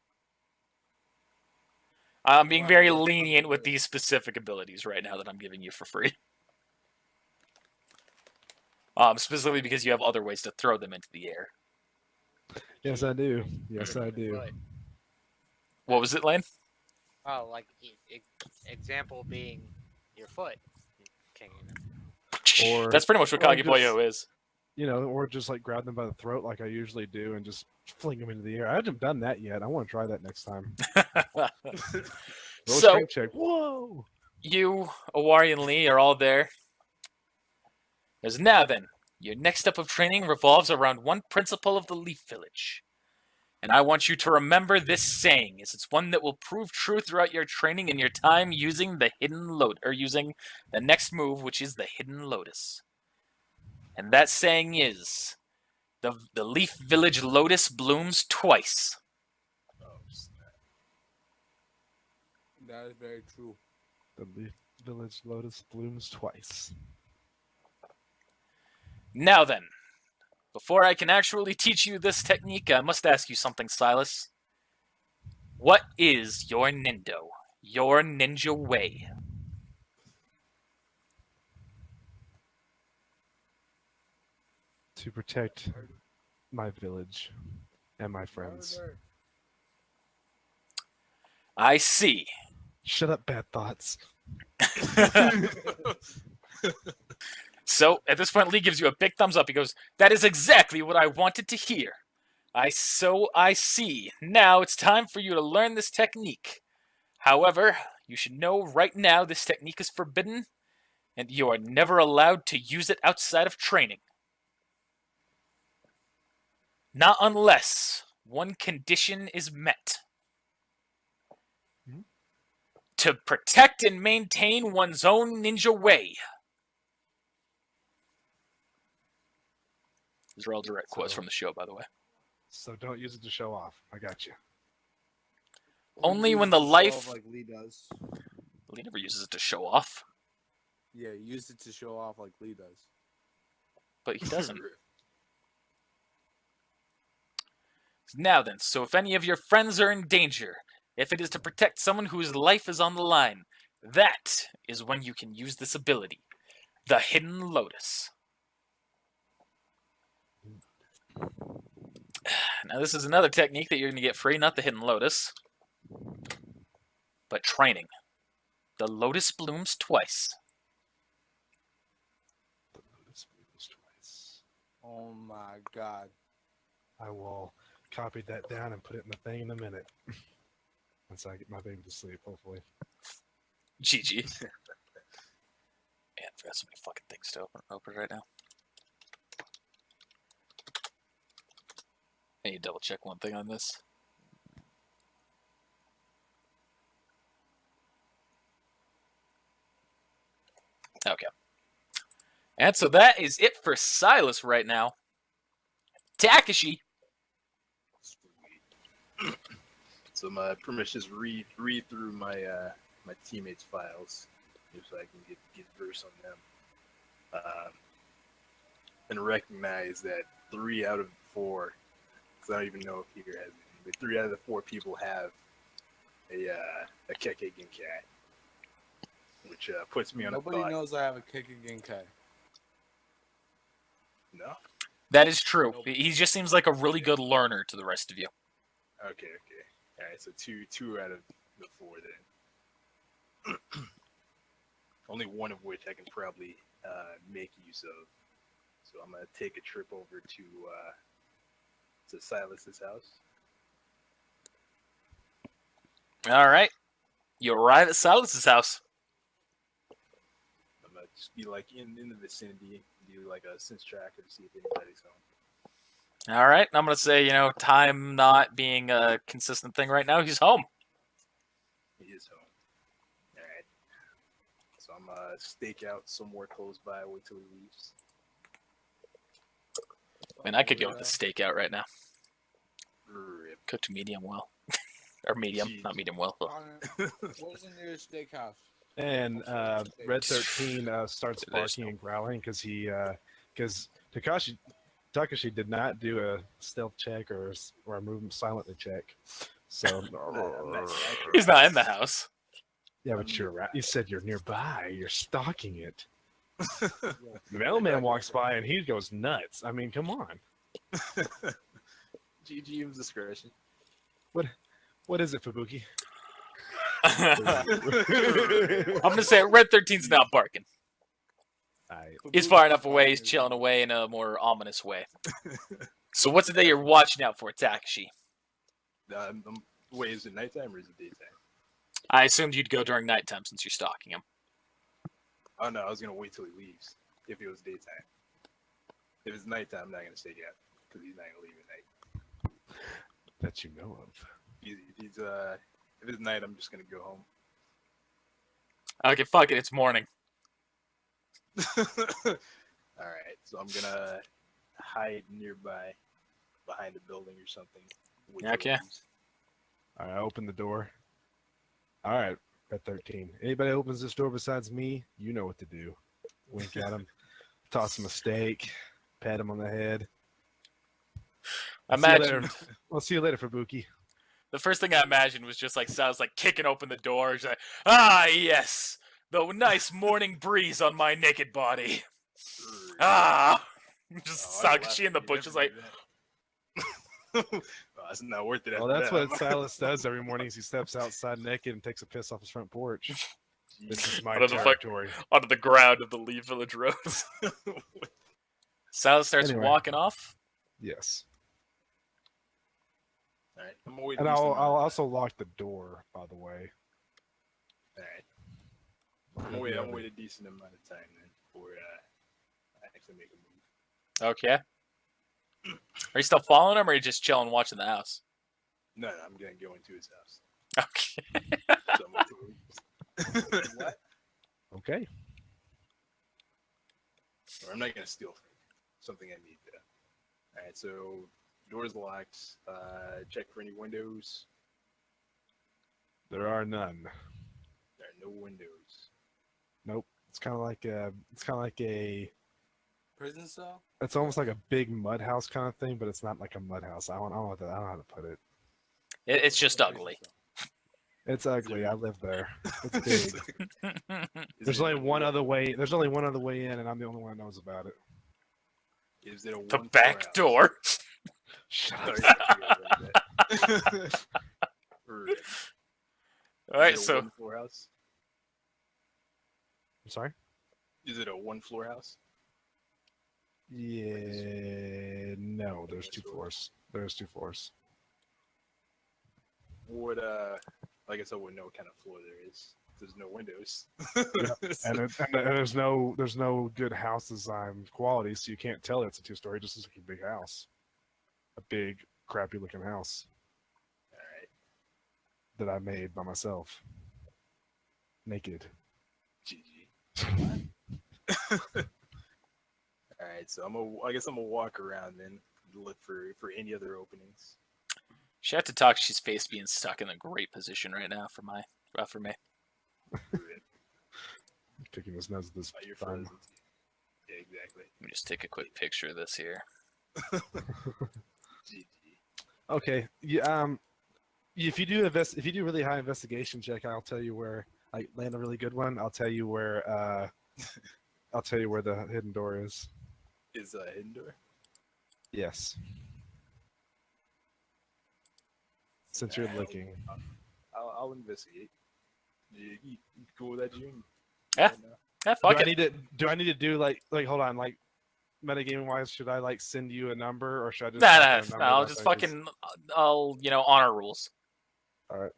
I'm being very lenient with these specific abilities right now that I'm giving you for free. Specifically because you have other ways to throw them into the air. Yes, I do. Yes, I do. But, What was it, Lane? oh, like example being your foot. Kicking them. Or- That's pretty much what or Kagebuyo is. Or just like grab them by the throat like I usually do and just fling them into the air. I haven't done that yet. I want to try that next time. Roll So, strength check. Whoa! you, Awari, and Lee are all there. As now then, your next step of training revolves around one principle of the Leaf Village. And I want you to remember this saying, as it's one that will prove true throughout your training and your time using the using the next move, which is the Hidden Lotus. And that saying is, the Leaf Village Lotus blooms twice. Oh, snap. That is very true. The Leaf Village Lotus blooms twice. Now then, before I can actually teach you this technique, I must ask you something, Silas. What is your Nindo? Your ninja way? To protect my village and my friends. I see. Shut up, bad thoughts. So, at this point, Lee gives you a big thumbs up. He goes, "That is exactly what I wanted to hear. I see. Now it's time for you to learn this technique. However, you should know right now this technique is forbidden, and you are never allowed to use it outside of training. Not unless one condition is met. To protect and maintain one's own ninja way." These are all direct quotes from the show, by the way. So don't use it to show off. I got you. Only when Use the it to show life- off like Lee does. Lee never uses it to show off, Yeah, use it to show off like Lee does. but he doesn't. Now then, so if any of your friends are in danger, if it is to protect someone whose life is on the line, that is when you can use this ability, the Hidden Lotus. Now this is another technique that you're going to get free, not the Hidden Lotus, but training. The Lotus blooms twice. The Lotus blooms twice. Oh my god. I will copy that down and put it in the thing in a minute. Once I get my baby to sleep, hopefully. GG. Man, I've got so many fucking things to open right now. I need to double check one thing on this. Okay. And so that is it for Silas right now. Takashi. Sweet. So my pretty much just read through my my teammates' files, just so I can get verse on them, and recognize that 3 out of 4, because I don't even know if here has any, but 3 out of the 4 people have a Keke Genkai, which puts me on Nobody a thought. knows I have a Kiki Genkai. No. That is true. He just seems like a really good learner to the rest of you. Okay. All right. So two out of the 4 then. Only one of which I can probably make use of. So I'm gonna take a trip over to Silas's house. All right. You arrive at Silas's house. I'm gonna just be like in the vicinity, do like a sense tracker to see if anybody's home. All right. I'm going to say, time not being a consistent thing right now, he's home. He is home. All right. So I'm gonna stake out somewhere close by, wait till he leaves. Man, I could go with the stakeout right now. Rip. Cooked medium well. Or medium, not medium well. What's in your steakhouse? And Red 13 starts barking and growling because Takashi did not do a stealth check or a move silently check. So He's not in the house. yeah, but you're right. You said you're nearby. You're stalking it. The mailman walks by and he goes nuts. I mean, come on. GG's discretion. What is it, Fubuki? I'm gonna say Red 13's not barking. He's far enough away. He's chilling away in a more ominous way. So what's it that you're watching out for, Takashi? Wait, is it nighttime or is it daytime? I assumed you'd go during nighttime since you're stalking him. Oh no, I was gonna wait till he leaves. If it was daytime. If it's nighttime, I'm not gonna stay yet because he's not gonna leave at night. That you know of. If it's night, I'm just gonna go home. Okay, fuck it. It's morning. All right, so I'm gonna hide nearby, behind a building or something. wait till he Okay. leaves. All right, I open the door. All right, at 13. Anybody opens this door besides me, you know what to do. Wink at him, toss him a steak, pat him on the head. Imagine We'll see you later, Fubuki. the first thing I imagined was just like sounds like kicking open the door. It's like, ah, yes, the nice morning breeze on my naked body. Ah, just Oh, I'd Sakashi laugh in the if you bushes never like, do that. Oh, it's not worth it. Well, after that's that. what Silas does every morning. Is he steps outside naked and takes a piss off his front porch. This is my What the fuck? territory. onto the ground of the Lee Village roads. Silas starts Anyway. walking off. Yes, All right, I'm gonna wait. and at least a I'll minute. also lock the door. By the way. All right. I'm gonna wait a decent amount of time then before I actually make a move. Okay. Are you still following him, or are you just chilling, watching the house? No, I'm gonna go into his house. Okay. So I'm wait till he leaves. What? Okay. Or I'm not gonna steal from him. Something I need though. All right, so door's locked. Check for any windows. There are none. There are no windows. Nope. It's kind of like a. Prison cell? It's almost like a big mud house kind of thing, but it's not like a mud house. I don't know how to put it. It's just Prison ugly. cell. It's ugly. I live there. It's big. Is There's it only a one other way. There's only one other way in, and I'm the only one that knows about it. Is it a The one-floor back house? door. Shut Sorry, up. I figured that. Right. All right, Is it a so one-floor house. I'm sorry. Is it a one-floor house? Yeah. No. There's two floors. There's two floors. Would I guess I wouldn't know what kind of floor there is. There's no windows. And there's no good house design quality, so you can't tell it's a two-story. Just looks like a big house, a big crappy looking house All right. that I made by myself, naked. GG. All right, so I guess I'm gonna walk around then, and look for any other openings. shout out to Takshi's face being stuck in a great position right now for me. Picking his nose with this Your thumb. frozen. Yeah, exactly. Let me just take a quick picture of this here. GG. Okay. If you do really high investigation check, I'll tell you where. I land a really good one. I'll tell you where. I'll tell you where the hidden door is. Is a hidden door? Yes. Since you're looking. I'll investigate. You cool with that, June? Yeah. Yeah, fuck Do it. I need to do like hold on, like metagaming wise, should I like send you a number or should I just Nah, type in nah, a number I'll that just I fucking, I'll honor rules. All right.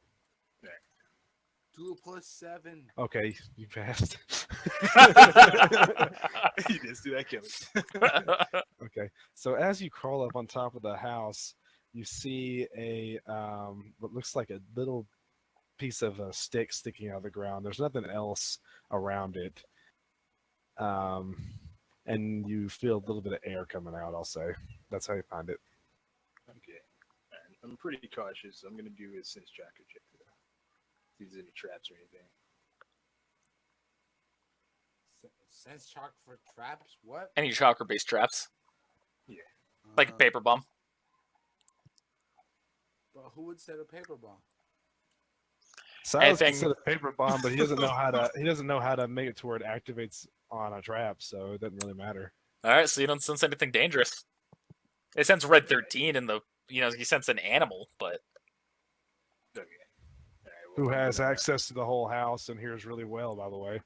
2 + 7. Okay, you passed. You just do that, Kelly. Okay. So as you crawl up on top of the house, you see a what looks like a little piece of a stick sticking out of the ground. There's nothing else around it. And you feel a little bit of air coming out, I'll say. That's how you find it. Okay. Alright, I'm pretty cautious. I'm gonna do a sense tracker check for that. See if there's any traps or anything. Sense chalk for traps? What? Any chakra-based traps, like a Uh, paper bomb. But who would set a paper bomb? Silas can Anything- set a paper bomb, but he doesn't know how to. He doesn't know how to make it to where it activates on a trap, so it doesn't really matter. All right, so you don't sense anything dangerous. It sense red 13 in the you sense an animal, but Okay. All right, Who well, I'm has gonna- access to the whole house and hears really well, by the way.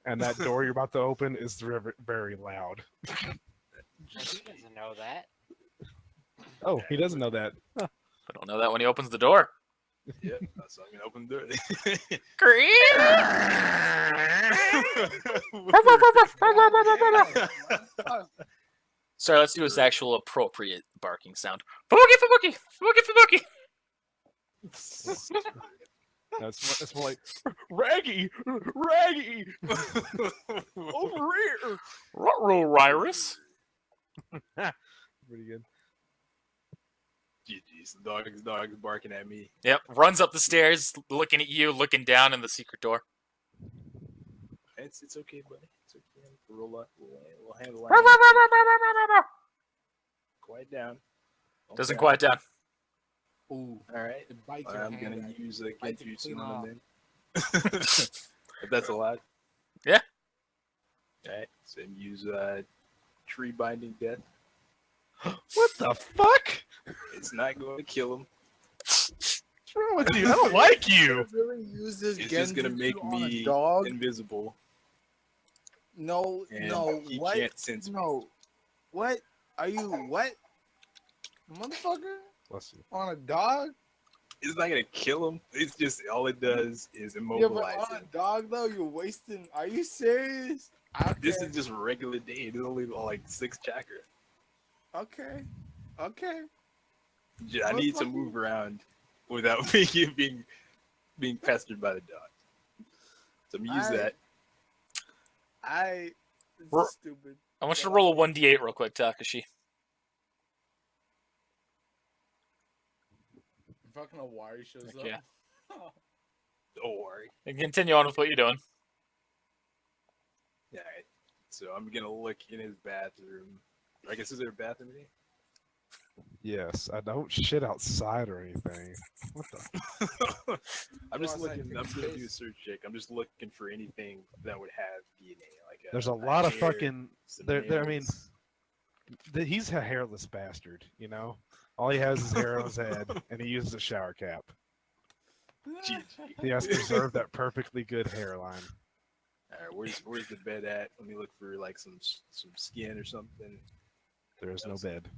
And that door you're about to open is very, very loud. He doesn't know that. Oh, he doesn't know that. I don't know that when he opens the door. Yeah, so I'm gonna open the door. Sorry, let's do his actual appropriate barking sound. Fubuki, fubuki, fubuki, fubuki. That's more like Raggy, Raggy, over here. Ruh-roh, Ryrus. Pretty good. GG's, the dog's barking at me. Yep, runs up the stairs, looking at you, looking down in the secret door. It's okay, buddy. It's okay. Roll up. We'll handle Ruh, ruh, it. ruh, ruh, ruh, ruh, ruh, ruh. Quiet down. Don't Doesn't cry. quiet down. Ooh, All right. it bites your I'm hand gonna out. use Bites get it you clean some off. then. If that's allowed. Yeah. All right. So use tree binding death. What the fuck? It's not going to kill him. What's wrong with you? I don't like you. Really use this It's just gonna genjutsu make on a me dog? invisible, No, and no, he what? can't sense me. No, what? Are you what? Motherfucker? Bless you. On a dog? It's not gonna kill him. It's just all it does is Yeah, immobilize but on him. a dog though, you're wasting. Are you serious? Okay. This is just regular day. It's only like 6 chakra. Okay. Okay. I need to Motherfucker. move around without being pestered by the dog. So I'm use that. This Ro- is stupid. I want you to roll a 1d8 real quick, Takashi. Fucking Awari shows Heck yeah. up. Don't worry. And continue on with what you're doing. All right. So I'm gonna look in his bathroom. I guess is there a bathroom in here? Yes, I don't shit outside or anything. What the? I'm just Well, I was looking. like, I'm gonna do a space. search check. I'm just looking for anything that would have DNA. Like There's a lot of hair, fucking. some I mean, nails. he's a hairless bastard. You know, all he has is hair on his head, and he uses a shower cap. GG. He has preserved that perfectly good hairline. All right, where's the bed at? Let me look for like some skin or something. There is no bed.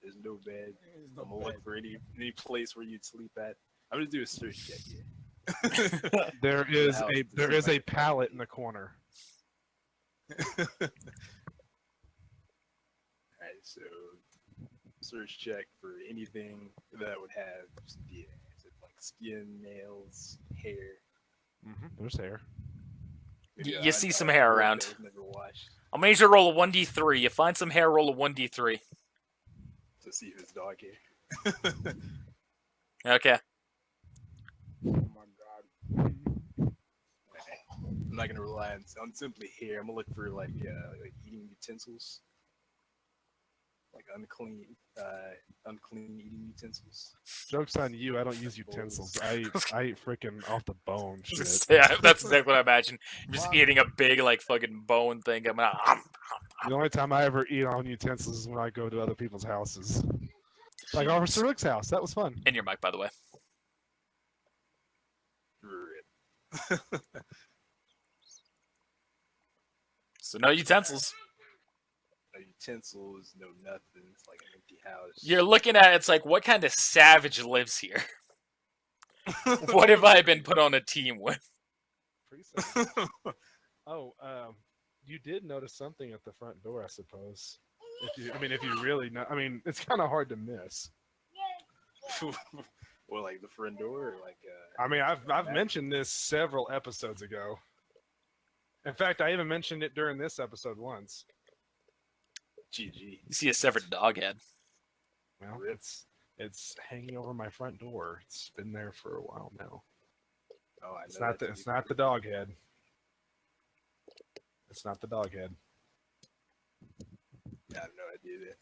There's no bed. There's no I'm gonna bed. look for any place where you'd sleep at. I'm gonna do a search check here. There is house a to there see is if I a can find pallet it. in the corner. Alright, so search check for anything that would have some DNA. So like skin, nails, hair. There's hair. You Yeah, see I- some I- hair that around. was never washed I'm gonna need you to roll a 1d3. You find some hair, roll a 1d3. to see if it's dog hair. Okay. Oh my god. I'm not gonna rely on simply hair. I'm gonna look for like eating utensils, like unclean eating utensils. Joke's on you. I don't use utensils. I eat freaking off the bone shit. Yeah, that's exactly what I imagine. I'm just Wow. eating a big, like, fucking bone thing. I'm like, The only time I ever eat on utensils is when I go to other people's houses. Like Officer Rick's house. That was fun. in your mic, by the way. Rip. So no utensils. No utensils, no nothing. It's like an empty house. You're looking at it, it's like, what kind of savage lives here? What have I been put on a team with? Pretty sad. Oh, you did notice something at the front door, I suppose. If you really know, it's kind of hard to miss. Or like the front door, or like I've mentioned this several episodes ago. In fact, I even mentioned it during this episode once. GG. You see a severed dog head. Well, Rip. it's hanging over my front door. It's been there for a while now. Oh, I It's know not that the to be true. dog head. It's not the dog head. I have no idea.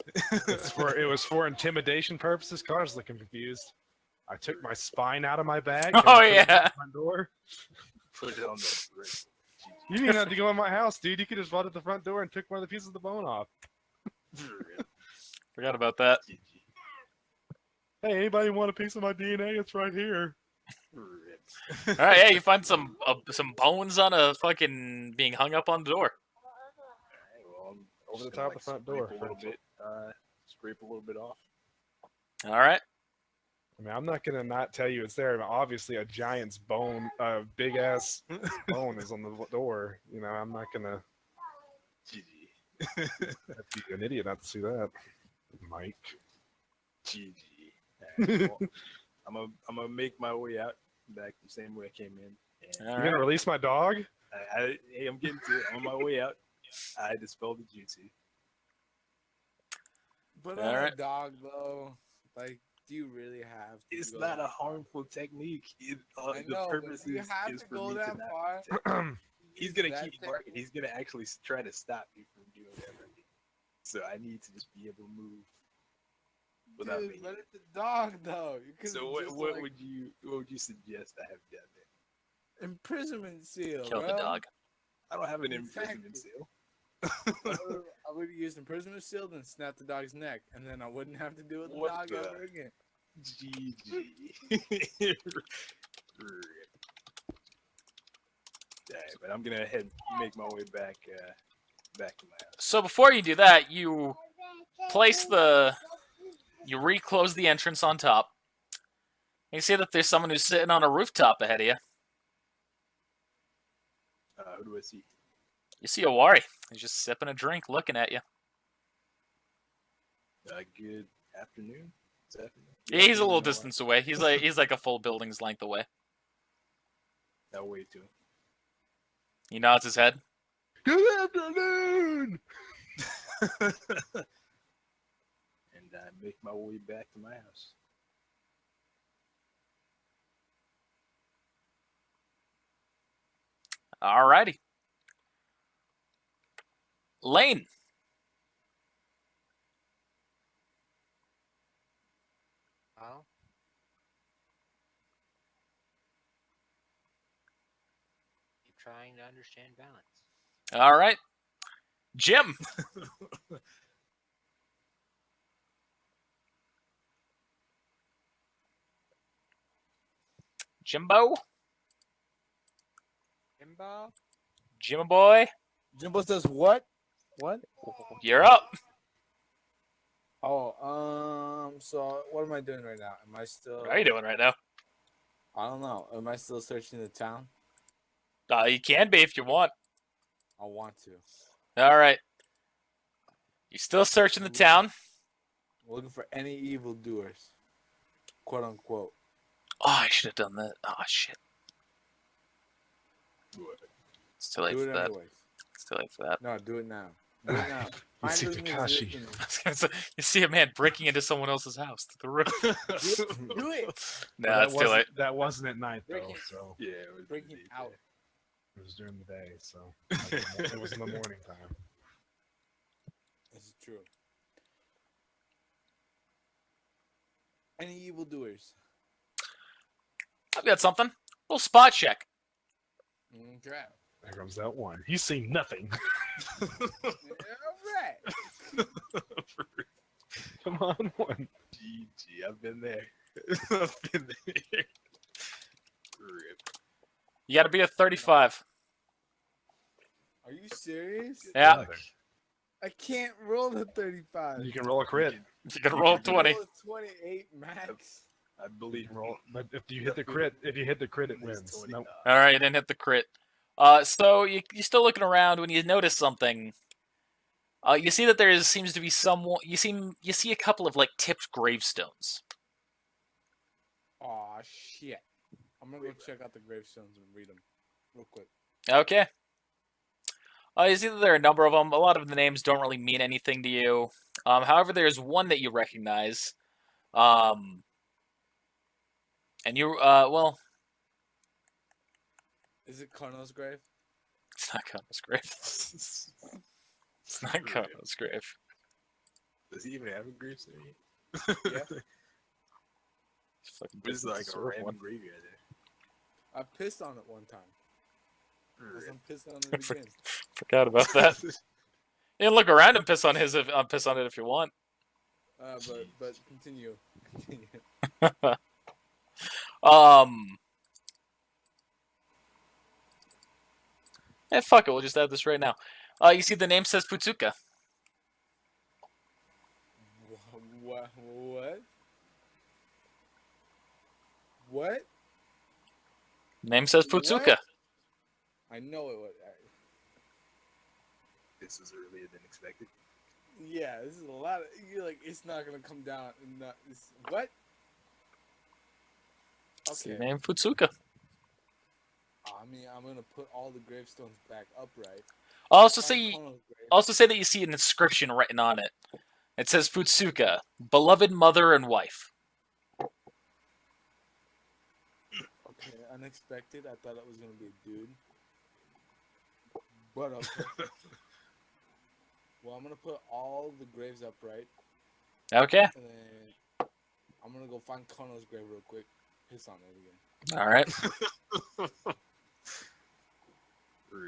It was for intimidation purposes. Car's looking confused. I took my spine out of my bag. Oh, and put it on yeah. the front door. Put it on the brick. GG. You didn't have to go in my house, dude. You could just walk at the front door and took one of the pieces of the bone off. Forgot about that. GG. Hey, anybody want a piece of my DNA? It's right here. All right, hey, you find some bones on a fucking being hung up on the door. Alright, well, I'm Over just the gonna, top of the front door. Scrape a little bit off. All right. I mean, I'm not gonna not tell you it's there. But obviously, a giant's bone, a big ass bone, is on the door. You know, I'm not gonna GG. have to be an idiot not to see that, Mike. GG. Alright, well, I'm gonna make my way out back the same way I came in. And All You're gonna right. release my dog? hey, I'm getting to it. I'm on my way out. I dispelled the jutsu. But All on right. a dog though, like, do you really have to? It's go not that a harmful technique. I The know, purpose but you is, have is to for go me that to not far. attack. He's gonna That keep thing- barking. He's gonna actually try to stop me from doing everything. So I need to just be able to move without Dude, being. but it's a dog though. You could So what just, what like, would you suggest I have done then? imprisonment seal. Kill the bro. dog. I don't have an Exactly. imprisonment seal. I would use imprisonment seal, then snap the dog's neck, and then I wouldn't have to deal with the What dog the- ever again. GG. Alright, but I'm gonna make my way back back to my house. So before you do that, you reclose the entrance on top. You see that there's someone who's sitting on a rooftop ahead of you. Who do I see? You see Owari. He's just sipping a drink, looking at you. Good afternoon. It's afternoon. Yeah, he's a little Afternoon, all right. distance away. He's like a full building's length away. I'll wave to him. He nods his head. Good afternoon. And I make my way back to my house. Alrighty. Lane. Oh. Keep trying to understand balance. All right. Jim. Jimbo. Jimbo? Jimbo boy. Jimbo says what? What? You're up. Oh, so what am I doing right now? Am I still? What are you doing right now? I don't know. Am I still searching the town? You can be if you want. I want to. All right. You still searching the town? Looking for any evildoers, quote unquote. Oh, I should have done that. Oh, shit. What? It's too late Do for it that. anyways. It's too late for that. No, do it now. Do it now. You Time see doesn't Takashi. exist in I was gonna say, you see a man breaking into someone else's house through the roof. this. Do it. Nah, it's too late. That wasn't at night though, Breaking- so Yeah, it was Breaking indeed, out. it was during the day. So it was in the morning time. This is true. Any evildoers? I've got something. Little spot check. Okay. There comes that one. He's seen nothing. All right. Come on, one. GG, I've been there. I've been there. Rip. You got to be a 35. Are you serious? Yeah. Brother. I can't roll the 35. You can roll a crit. You can roll a 20. Roll a 28 max. I believe Roll, but if you hit the crit, it wins. No, All right, you didn't hit the crit. So you're still looking around when you notice something. You see that there seems to be someone. You see a couple of like tipped gravestones. Aw, shit. I'm gonna go check out the gravestones and read them real quick. Okay. You see that there are a number of them. A lot of the names don't really mean anything to you. However, there's one that you recognize. And you, well, Is it Karno's grave? it's not Kono's grave. It's not Kono's grave. Does he even have a gravestone? Yeah. It's fucking It's like a deserve random one. graveyard there. I pissed on it one time. Because I'm pissing on it again. Forgot about that. You can look around and piss on his. Piss on it if you want. But continue. Fuck it. We'll just add this right now. You see the name says Futsuka. What? What? Name says Futsuka. What? I know it was. This was earlier than expected. Yeah, this is a lot of. You're like, it's not gonna come down. What? It's the Okay. name Futsuka. I mean, I'm gonna put all the gravestones back upright. Also Find say Kono's grave. Also say that you see an inscription written on it. It says Futsuka, beloved mother and wife. Okay, unexpected. I thought it was gonna be a dude. But okay. Well, I'm gonna put all the graves upright, Okay. and then I'm gonna go find Kono's grave real quick. Piss on it again. All right.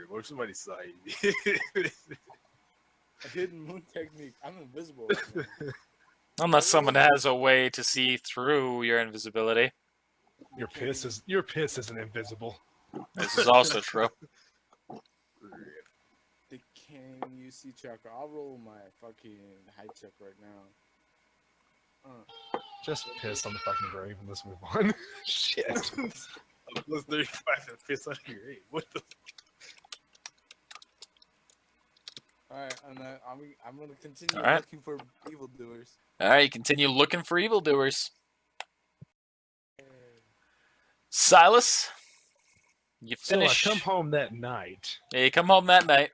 What if somebody saw you? A hidden moon technique. I'm invisible right now. Unless someone has a way to see through your invisibility. Your piss isn't invisible. This is also true. The can you see tracker? I'll roll my fucking height check right now. Just piss on the fucking grave and let's move on. Shit. Plus 35 and piss on your grave. What the? Alright, and I'm gonna continue All right. looking for evildoers. All right, you continue looking for evildoers. Silas, you finish. So I come home that night, Yeah, you come home that night.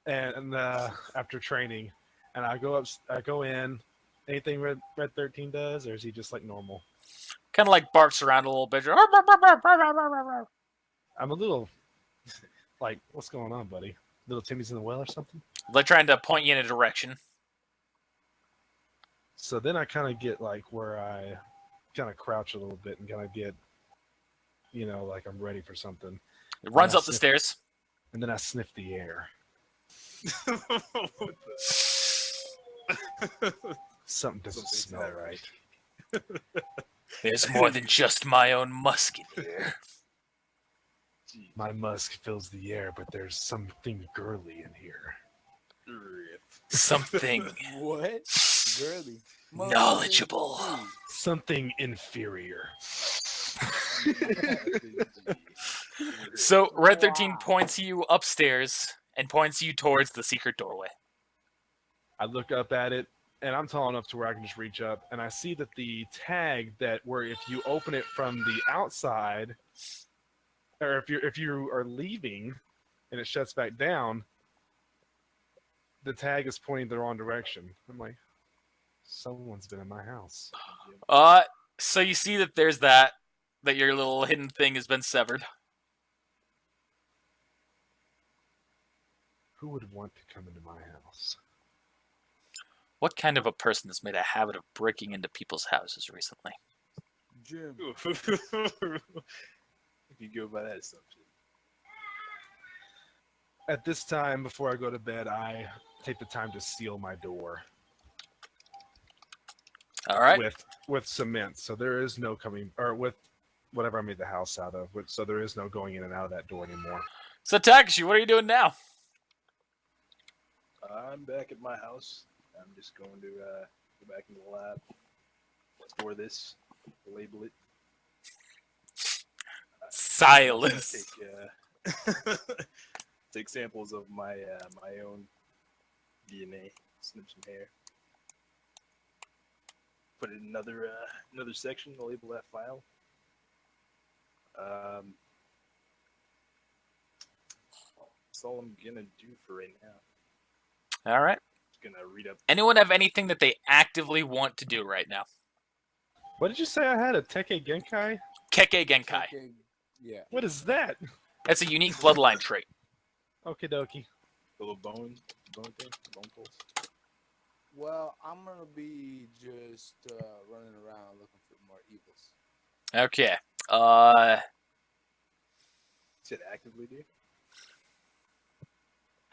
and after training, and I go in. Anything Red 13 does, or is he just like normal? Kind of like barks around a little bit. I'm a little like, what's going on, buddy? Little Timmy's in the well or something? Like trying to point you in a direction. So then I kind of get like where I kind of crouch a little bit and kind of get, like I'm ready for something. It runs I up the sniff- stairs. And then I sniff the air. Something doesn't Something's smell not right. There's more than just my own musk in here. My musk fills the air, but there's something girly in here. Something What? Girly. knowledgeable. Something inferior. So Red 13 points you upstairs and points you towards the secret doorway. I look up at it, and I'm tall enough to where I can just reach up, and I see that the tag where if you open it from the outside, or if you are leaving, and it shuts back down, the tag is pointing the wrong direction. I'm like, someone's been in my house. So you see that there's that your little hidden thing has been severed. Who would want to come into my house? What kind of a person has made a habit of breaking into people's houses recently? Jim. If you go by that assumption. At this time, before I go to bed, I take the time to seal my door All right. with cement, so there is no coming, or with whatever I made the house out of, so there is no going in and out of that door anymore. So Takashi, what are you doing now? I'm back at my house. I'm just going to go back in the lab, store this, label it. Silas. Take samples of my my own DNA, snip some hair, put it in another section, label that file. That's all I'm gonna do for right now. All right. Just gonna read up. Anyone have anything that they actively want to do right now? What did you say I had? A Teke Genkai? Keke Genkai. Okay, yeah. What is that? That's a unique bloodline trait. Okie dokie. The little bone thing, bone pulse. Well, I'm gonna be just running around looking for more evils. Okay. Said actively, dude.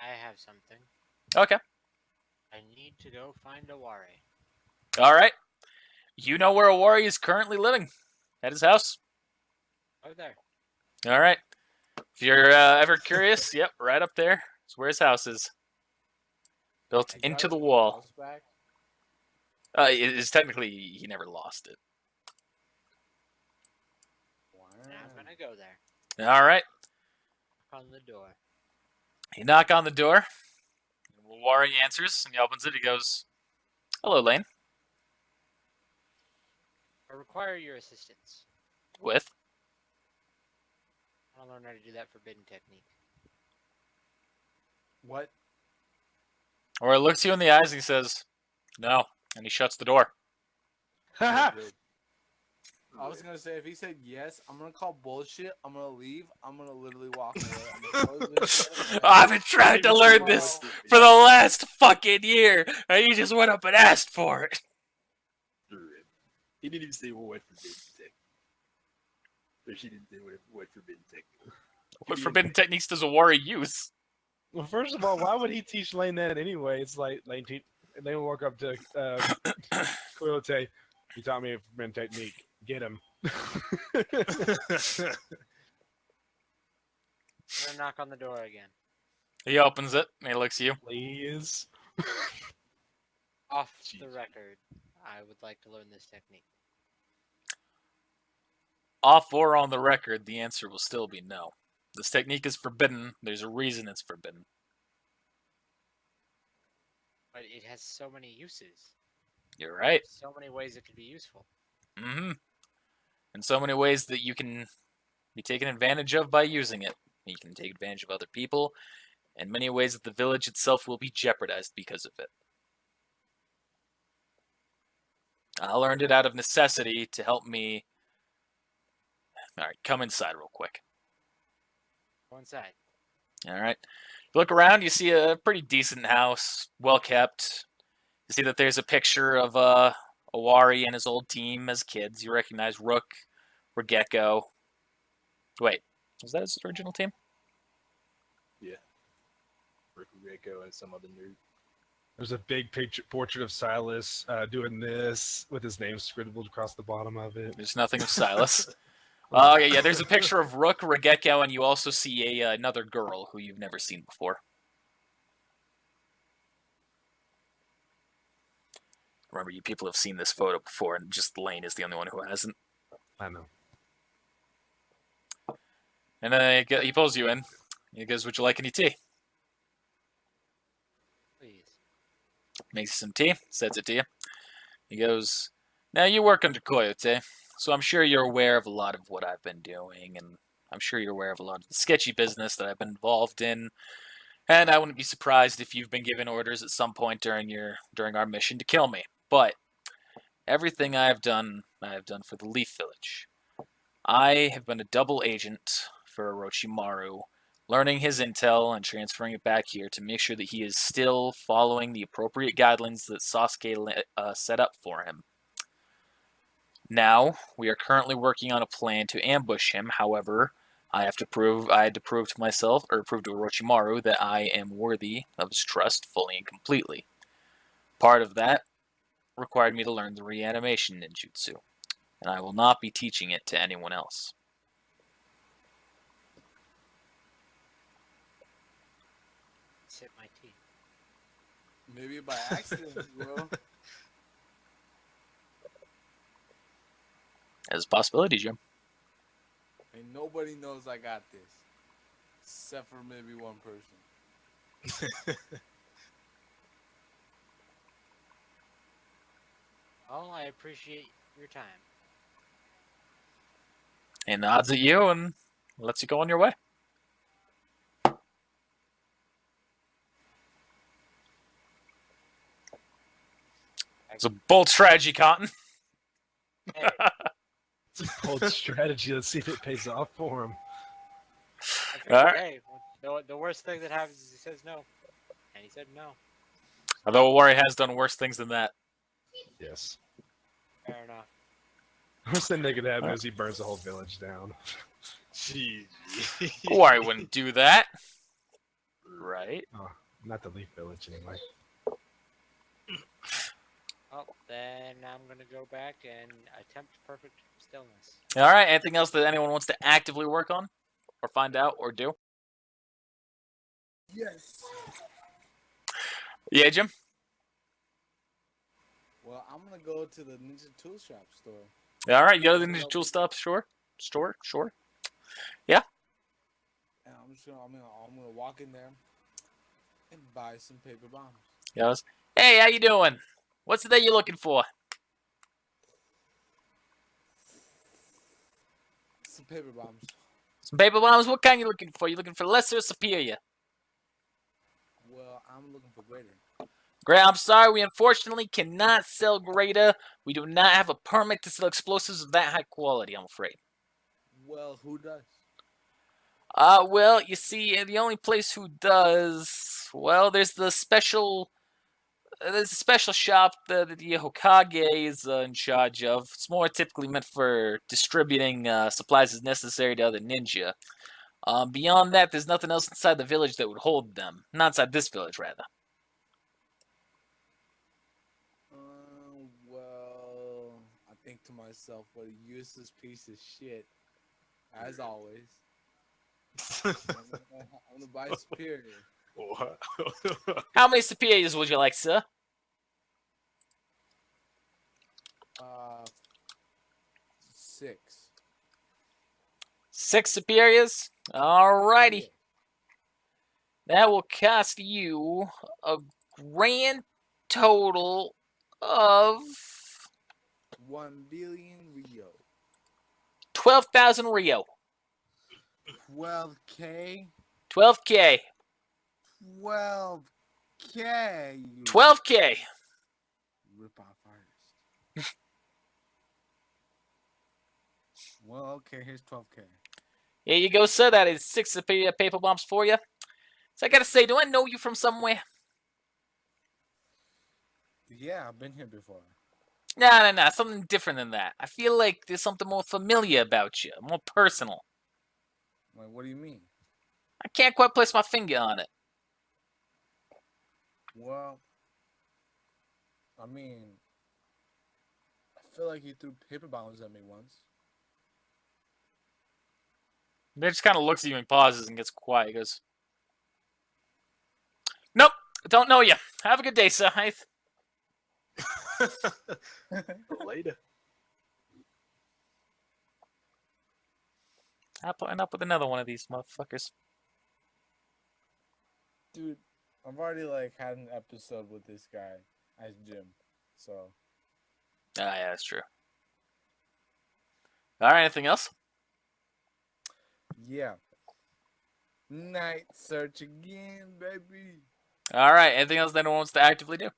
I have something. Okay. I need to go find a Wari. All right. You know where Awari is currently living. At his house. Over there. All right. If you're ever curious, yep, right up there. It's where his house is. Built I got into the his wall. house back. It is technically he never lost it. Wow. And I'm gonna go there. All right. Knock on the door. You knock on the door. Awari answers, and he opens it. He goes, "Hello, Lane." I require your assistance. With? I want to learn how to do that forbidden technique. What? Or looks you in the eyes and he says, "No," and he shuts the door. Haha. Red. I was gonna say if he said yes, I'm gonna call bullshit. I'm gonna leave. I'm gonna literally walk away. I'm gonna close this shit. I've been trying to learn this for the last fucking year, and you just went up and asked for it. Red. He didn't even say what forbidden technique. Or she didn't say what forbidden technique. What forbidden techniques does Awari use? Well, first of all, why would he teach Lane that anyway? It's like Lane will walk up to Coyote. He taught me a forbidden technique. Get him. I'm gonna knock on the door again. He opens it, and he looks at you. Please. Off the Jeez. record, I would like to learn this technique. Off or on the record, the answer will still be no. This technique is forbidden. There's a reason it's forbidden. But it has so many uses. You're right. So many ways it could be useful. Mm-hmm. In so many ways that you can be taken advantage of by using it. You can take advantage of other people, and many ways that the village itself will be jeopardized because of it. I learned it out of necessity to help me. All right, come inside real quick. Go inside. All right. You look around, you see a pretty decent house, well kept. You see that there's a picture of Awari and his old team as kids. You recognize Rook, Regekko. Wait, was that his original team? Rico and some other nerd. There's a big portrait of Silas doing this with his name scribbled across the bottom of it. There's nothing of Silas. Okay, yeah, there's a picture of Rook, Regekko, and you also see another girl who you've never seen before. Remember, you people have seen this photo before, and just Lane is the only one who hasn't. I know. And he pulls you in. He goes, "Would you like any tea?" Please. Makes you some tea, sets it to you. He goes, "Now you work under Coyote, so I'm sure you're aware of a lot of what I've been doing, and I'm sure you're aware of a lot of the sketchy business that I've been involved in. And I wouldn't be surprised if you've been given orders at some point during our mission to kill me. But everything I have done for the Leaf Village. I have been a double agent for Orochimaru, learning his intel and transferring it back here to make sure that he is still following the appropriate guidelines that Sasuke set up for him. Now, we are currently working on a plan to ambush him. However, I had to prove to myself, or prove to Orochimaru, that I am worthy of his trust fully and completely. Part of that required me to learn the reanimation ninjutsu, and I will not be teaching it to anyone else." Sip my tea. Maybe by accident, bro. As a possibility, Jim. And nobody knows I got this, except for maybe one person. Well, I appreciate your time. He nods at you and lets you go on your way. It's a bold strategy, Cotton. Hey, It's a bold strategy. Let's see if it pays off for him. I figured, Alright. hey, the worst thing that happens is he says no. And he said no. Although Awari has done worse things than that. Yes. Fair enough. Worst thing that could happen is he burns the whole village down. Jeez. Awari wouldn't do that. right? Oh, not the Leaf Village anyway. Oh, then I'm gonna go back and attempt perfect stillness. All right. Anything else that anyone wants to actively work on, or find out, or do? Yes. Yeah, Jim. Well, I'm gonna go to the Ninja Tool Shop store. All right. You go to the Ninja Tool Stop store. Sure. And I'm gonna walk in there and buy some paper bombs. Yes. Hey, how you doing? What's it that you're looking for? Some paper bombs. Some paper bombs. What kind you looking for? You looking for lesser or superior? Well, I'm looking for greater. Great. I'm sorry. We unfortunately cannot sell greater. We do not have a permit to sell explosives of that high quality. I'm afraid. Well, who does? Well, you see, the only place who does, well, there's a special shop that the Hokage is in charge of. It's more typically meant for distributing supplies as necessary to other ninja. Beyond that, there's nothing else inside the village that would hold them. Not inside this village, rather. Well, I think to myself, what a useless piece of shit. As always. I'm gonna buy superior. What? How many superiors would you like, sir? 6. 6 superiors? Alrighty. Yeah. That will cost you a grand total of 1 billion Rio. 12,000 Rio. 12K. 12K. 12K. You 12K. rip off artist. Well, okay, here's 12K. Here you go, sir. That is 6 superior paper bombs for you. So I gotta say, do I know you from somewhere? Yeah, I've been here before. No. Something different than that. I feel like there's something more familiar about you, more personal. Like, what do you mean? I can't quite place my finger on it. Well, I mean, I feel like you threw paper bombs at me once. He just kind of looks at you and pauses and gets quiet. He goes, "Nope, don't know you. Have a good day, sir." Later. I'll put up with another one of these motherfuckers. Dude, I've already had an episode with this guy as Jim. So Ah, yeah, that's true. All right, anything else? yeah. Night search again, baby. All right, anything else that anyone wants to actively do?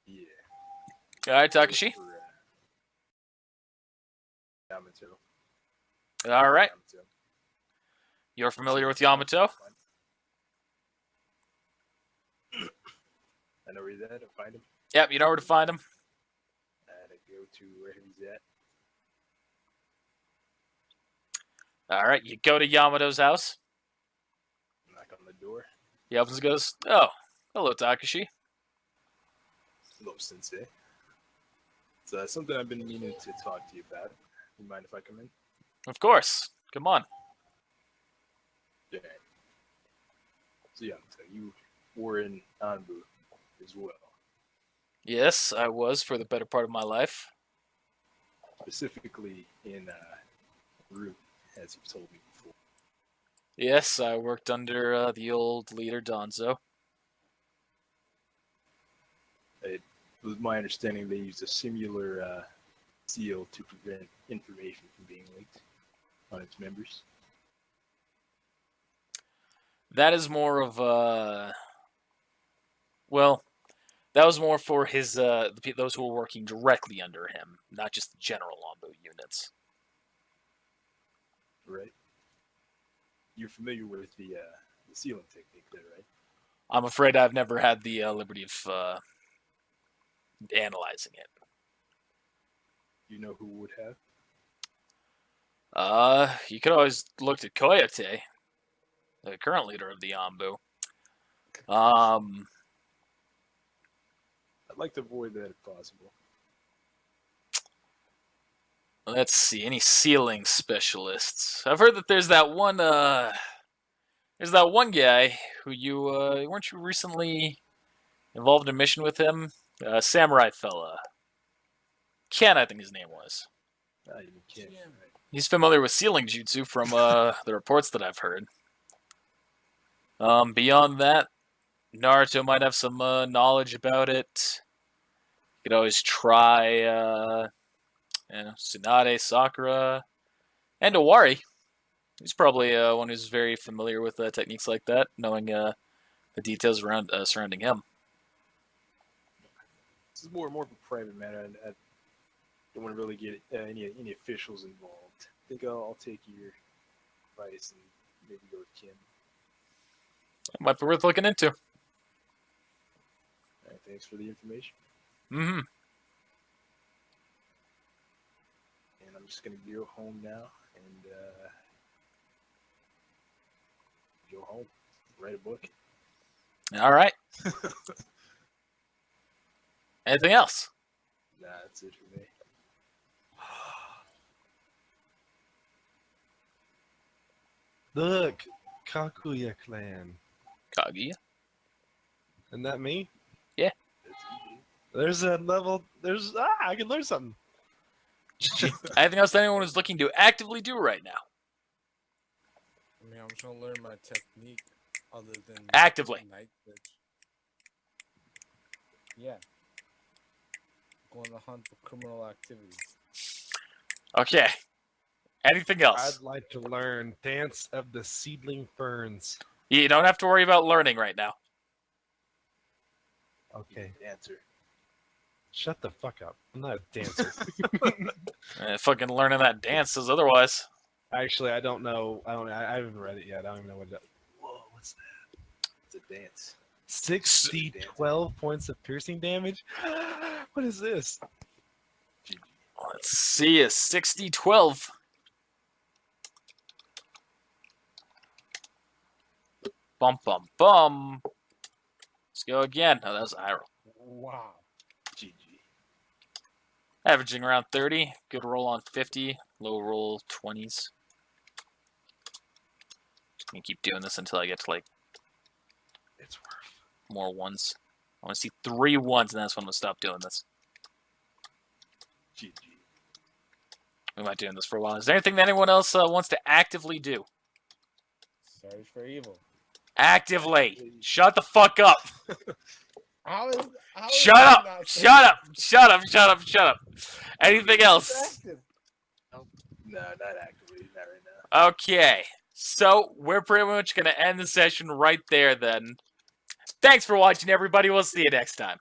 Yeah. All right, Takashi. For, Yamato. All right, Yamato. you're familiar with Yamato? I know where he's at. I'll find him. Yep, you know where to find him. And I go to where he's at. All right, you go to Yamato's house. Knock on the door. He opens and goes, "Oh, hello, Takashi." Hello, Sensei. It's something I've been meaning to talk to you about. You mind if I come in? Of course. Come on. Yeah. So Yamato, you were in Anbu as well. Yes, I was for the better part of my life. Specifically in Root, as you've told me before. Yes, I worked under the old leader, Donzo. It was my understanding they used a similar seal to prevent information from being leaked on its members. That is more of well, that was more for his those who were working directly under him, not just the general Lombo units. Right? You're familiar with the sealing technique there, right? I'm afraid I've never had the liberty of analyzing it. You know who would have? You could always look at Coyote. the current leader of the Ambu. I'd like to avoid that if possible. Let's see, any sealing specialists? I've heard that there's that one guy who you weren't you recently involved in a mission with him? Samurai fella. Ken, I think his name was. Not even kidding. Yeah. Right. He's familiar with sealing jutsu from the reports that I've heard. Beyond that, Naruto might have some knowledge about it. You could always try Tsunade, Sakura, and Owari. He's probably one who's very familiar with techniques like that, knowing the details around surrounding him. This is more of a private matter. I don't want to really get any officials involved. I think I'll take your advice and maybe go with Kim. It might be worth looking into. All right, thanks for the information. Mm-hmm. And I'm just gonna go home now and go home, write a book. All right. Anything else? Nah, that's it for me. Look, Kakuya clan. Kaguya. Isn't that me? That's easy. There's a level. I can learn something. Anything else that anyone is looking to actively do right now? I mean, I'm trying to learn my technique other than Actively. night vision. Yeah. Going to hunt for criminal activities. Okay. Anything else? I'd like to learn Dance of the Seedling Ferns. You don't have to worry about learning right now. Okay, Answer. shut the fuck up. I'm not a dancer. Fucking learning that dance is otherwise. Actually, I don't know. I haven't read it yet. I don't even know what it does. Whoa, what's that? It's a dance. 60, 12 points of piercing damage? What is this? GG. Let's see, a 60-12. Bum, bum, bum. Let's go again. Oh, that was a high roll. Wow. GG. Averaging around 30. Good roll on 50. Low roll 20s. I'm going to keep doing this until I get to, like, It's worth. more ones. I want to see 3 ones, and that's when I'm going to stop doing this. GG. We might be doing this for a while. Is there anything that anyone else wants to actively do? Search for evil. Actively. Shut the fuck up. How is Shut that up. not Shut up. Shut up. Shut up. Shut up. Anything else? effective? No, not actively. Not right now. Okay. So we're pretty much going to end the session right there then. Thanks for watching, everybody. We'll see you next time.